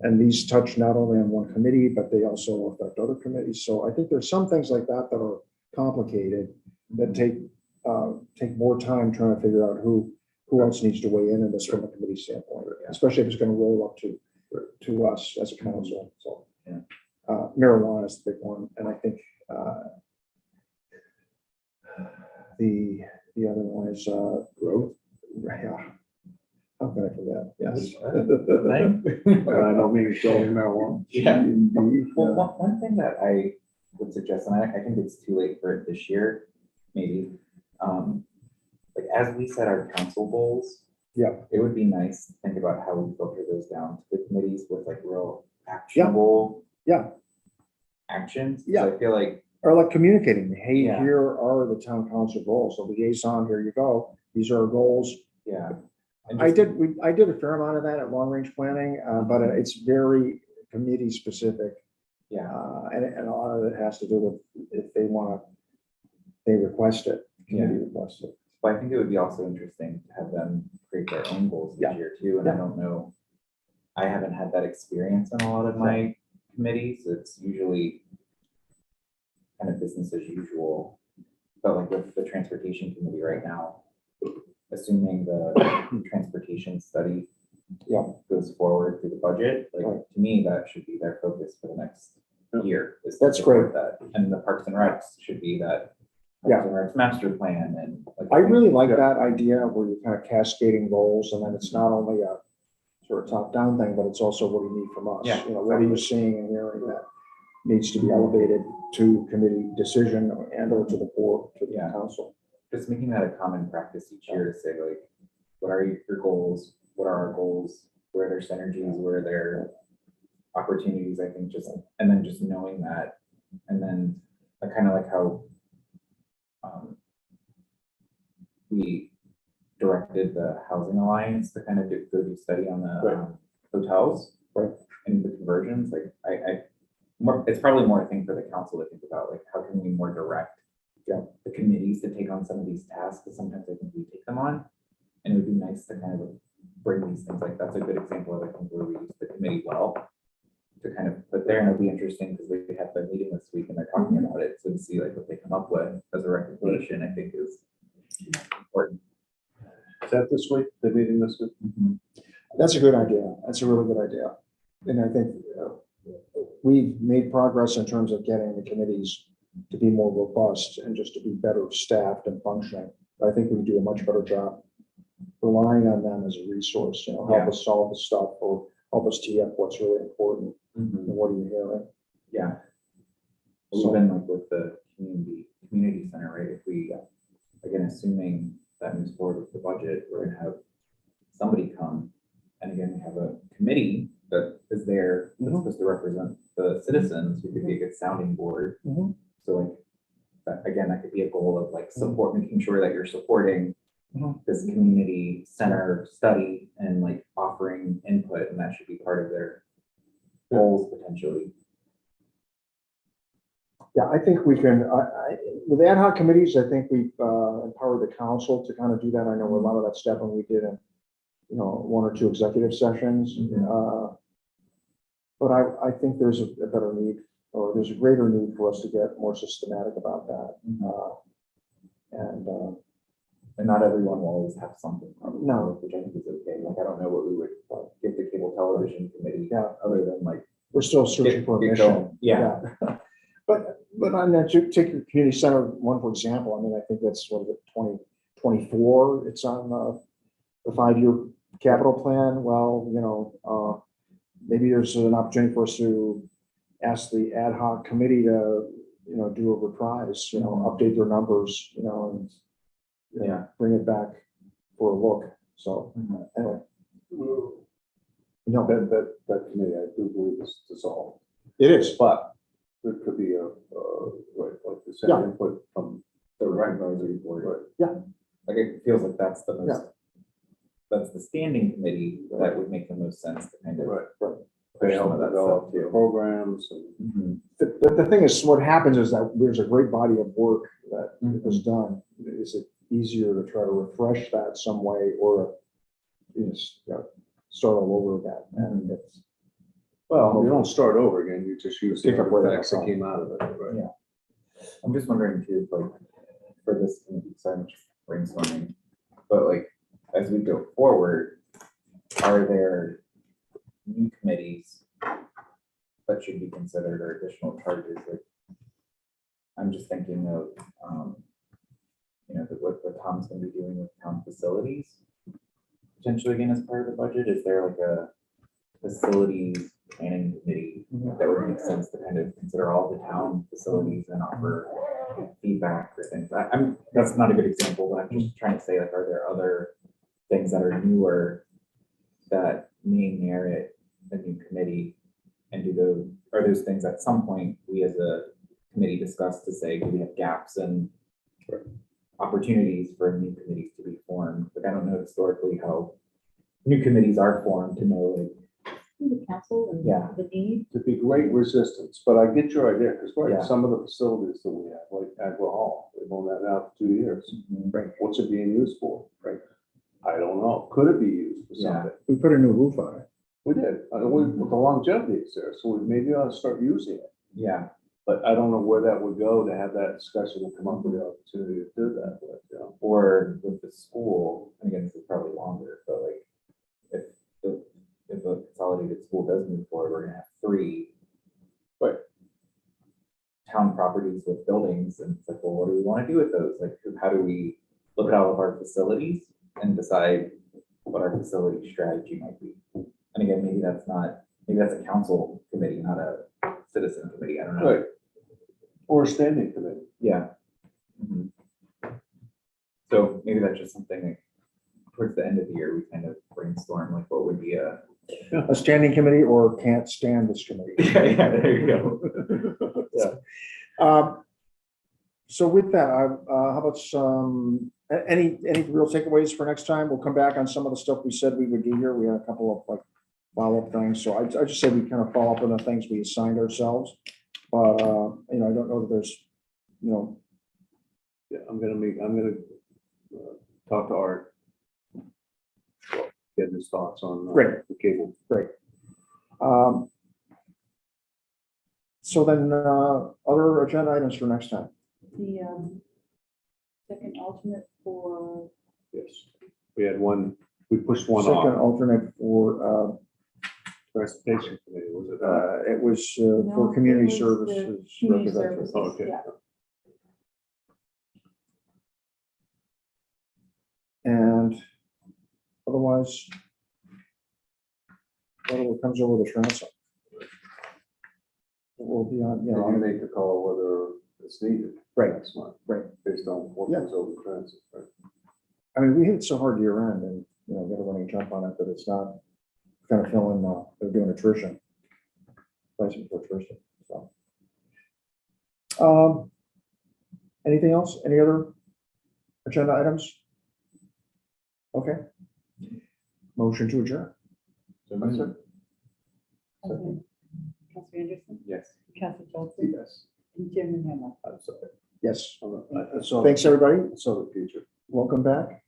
and these touch not only on one committee, but they also affect other committees. So I think there's some things like that that are complicated, that take more time trying to figure out who else needs to weigh in this from a committee standpoint, especially if it's going to roll up to us as a council. So marijuana is the big one, and I think the other one is growth. Yeah. How can I forget? Yes. I don't mean to go in marijuana. Yeah. Indeed. Well, one thing that I would suggest, and I think it's too late for it this year, maybe, like as we set our council goals, Yeah. it would be nice to think about how we filter those down to the committees with like real actionable Yeah. actions. 'Cause Yeah. I feel like, Or like communicating, hey, Yeah. here are the town council goals. So liaison, here you go. These are our goals. yeah. and I just- did a fair amount of that at long range planning, but it's very committee specific. Yeah, And a lot of it has to do with if they request it, committee requests it. but I think it would be also interesting to have them create their own goals Yeah. this year too, and I Yeah. don't know, I haven't had that experience in a lot of my committees. It's usually kind of business as usual, but like with the transportation committee right now, assuming the transportation study goes forward through the budget, like Right. to me, that should be their focus for the next year. is to That's support great. That, and the Parks and Recs should be that. Yeah. Parks and Recs master plan and. like, I really think- like that idea where you're kind of cascading goals, and then it's not only a sort of top-down thing, but it's also what do you need from us? Yeah, What are you seeing and hearing that needs to be elevated to committee decision and or to the board, to the Yeah. council? Just making that a common practice each year to say like, what are your goals? What are our goals? Where are their synergies? Where are their opportunities? I think just, and then just knowing that, and then I kind of like how we directed the Housing Alliance to kind of go do study on the hotels. Right. And the conversions, like it's probably more a thing for the council to think about, like how can we more direct the committees to take on some of these tasks, because sometimes I think we take them on. And it would be nice to kind of bring these things, like that's a good example of, I think, where we use the committee well to kind of put there, and it'll be interesting because they have their meeting this week and they're talking about it, so to see like what they come up with as a recommendation, I think is important. Is that this week, the meeting this week? That's a good idea. That's a really good idea. And I think we've made progress in terms of getting the committees to be more robust and just to be better staffed and functioning. But I think we can do a much better job relying on them as a resource, help Yeah. us solve the stuff or help us tee up what's really important Mhm. and what are you hearing. Yeah. So- Even like with the community center, right? If we, again, assuming that moves forward with the budget, we're gonna have somebody come. And again, we have a committee that is there, that's Mhm. supposed to represent the citizens, who could be a good sounding board. Mhm. So like, that, again, that could be a goal of like support, making sure that you're supporting Mhm. this community center study and like offering input, and that should be part of their goals potentially. Yeah, I think we can, with ad hoc committees, I think we've empowered the council to kind of do that. I know a lot of that stuff when we did you know, one or two executive sessions. But I think there's a better need, or there's a greater need for us to get more systematic about that. And not everyone will always have something, probably, No. which I think is okay. Like, I don't know what we would give the cable television committee, Yeah. other than like. We're still searching for a get mission. going. Yeah. But on that, to take your community center one, for example, I mean, I think that's what, 2024, it's on the 5-year capital plan. Well, you know, maybe there's an opportunity for us to ask the ad hoc committee to, you know, do a reprise, you know, update their numbers, you know, and you know, Yeah. bring it back for a look. So anyway, no, That committee, I do believe is dissolved, it is. but there could be like you said, Yeah. input from The advisory board. Right. Yeah. Like, it feels like that's the most, Yeah. that's the standing committee that would make the most sense to kind of. Right. Right. They push some help of that develop stuff the too. programs and. Mhm. The thing is, what happens is that there's a great body of work that was done. Is it easier to try to refresh that some way, or you know, start all over again? And it's, Well, you don't start over again, you just use the Pick up where they artifacts that left came out of it, right? Yeah. I'm just wondering too, like, for this committee, so much brainstorming, but like, as we go forward, are there new committees that should be considered, or additional charges? Like, I'm just thinking of, you know, what Tom's gonna be doing with town facilities, potentially again as part of the budget. Is there like a facilities planning committee that would make sense to kind of consider all the town facilities and offer feedback or things? That's not a good example, but I'm just trying to say, like, are there other things that are newer that may merit a new committee? And are those things at some point we as a committee discuss to say, do we have gaps and opportunities for new committees to be formed? Like, I don't know historically how new committees are formed to know, like, The council and Yeah. the need. To be great resistance, but I get your idea, because Yeah. right, some of the facilities that we have, like Agua Hall, they've owned that now for 2 years. Right, what's it being used for? Right, I don't know, could it be used for Yeah. something? we put a new roof on it. We did, the longevity is there, so we maybe ought to start using it. yeah, But I don't know where that would go to have that discussion and come up with the opportunity to do that, but, you know. or with the school, and again, this is probably longer, but like, if a consolidated school does move forward, we're gonna have 3 town properties with buildings, and it's like, well, what do we want to do with those? Like, how do we look at all of our facilities and decide what our facility strategy might be? And again, maybe that's a council committee, not a citizen committee, I don't know. Right. Or a standing committee. Yeah. Mhm. So maybe that's just something like towards the end of the year, we kind of brainstorm like what would be a. A standing committee, or can't stand this committee. Yeah, there you go. Yeah. So with that, how about some, any real takeaways for next time? We'll come back on some of the stuff we said we would do here. We had a couple of like follow-up things. So I just said we kind of follow up on the things we assigned ourselves. But, you know, I don't know that there's, you know, Yeah, I'm gonna talk to Art. Get his thoughts on Great. the cable. So then, other agenda items for next time. The second alternate for, Yes, we had one, we pushed one Second off, alternate for, transportation committee, was it? it was No, for community it was the services. community representative. services, Oh, okay. yeah. And otherwise, whatever comes over the transom. We'll be on, you You know, know, make the call whether it's needed. Right. Next month. Right. Based on what Yeah. goes over the transit, right? I mean, we hit so hard year end and, you know, everybody jump on it, but it's not kind of filling, they're doing attrition. Pricing for attrition, so. Anything else? Any other agenda items? Okay. Motion to adjourn. That's it. Councilor Anderson, Yes. Councilor Johnson, Yes. and Chairman Hamel. I'm sorry. Yes. I saw- Thanks, everybody. I saw the future. Welcome back.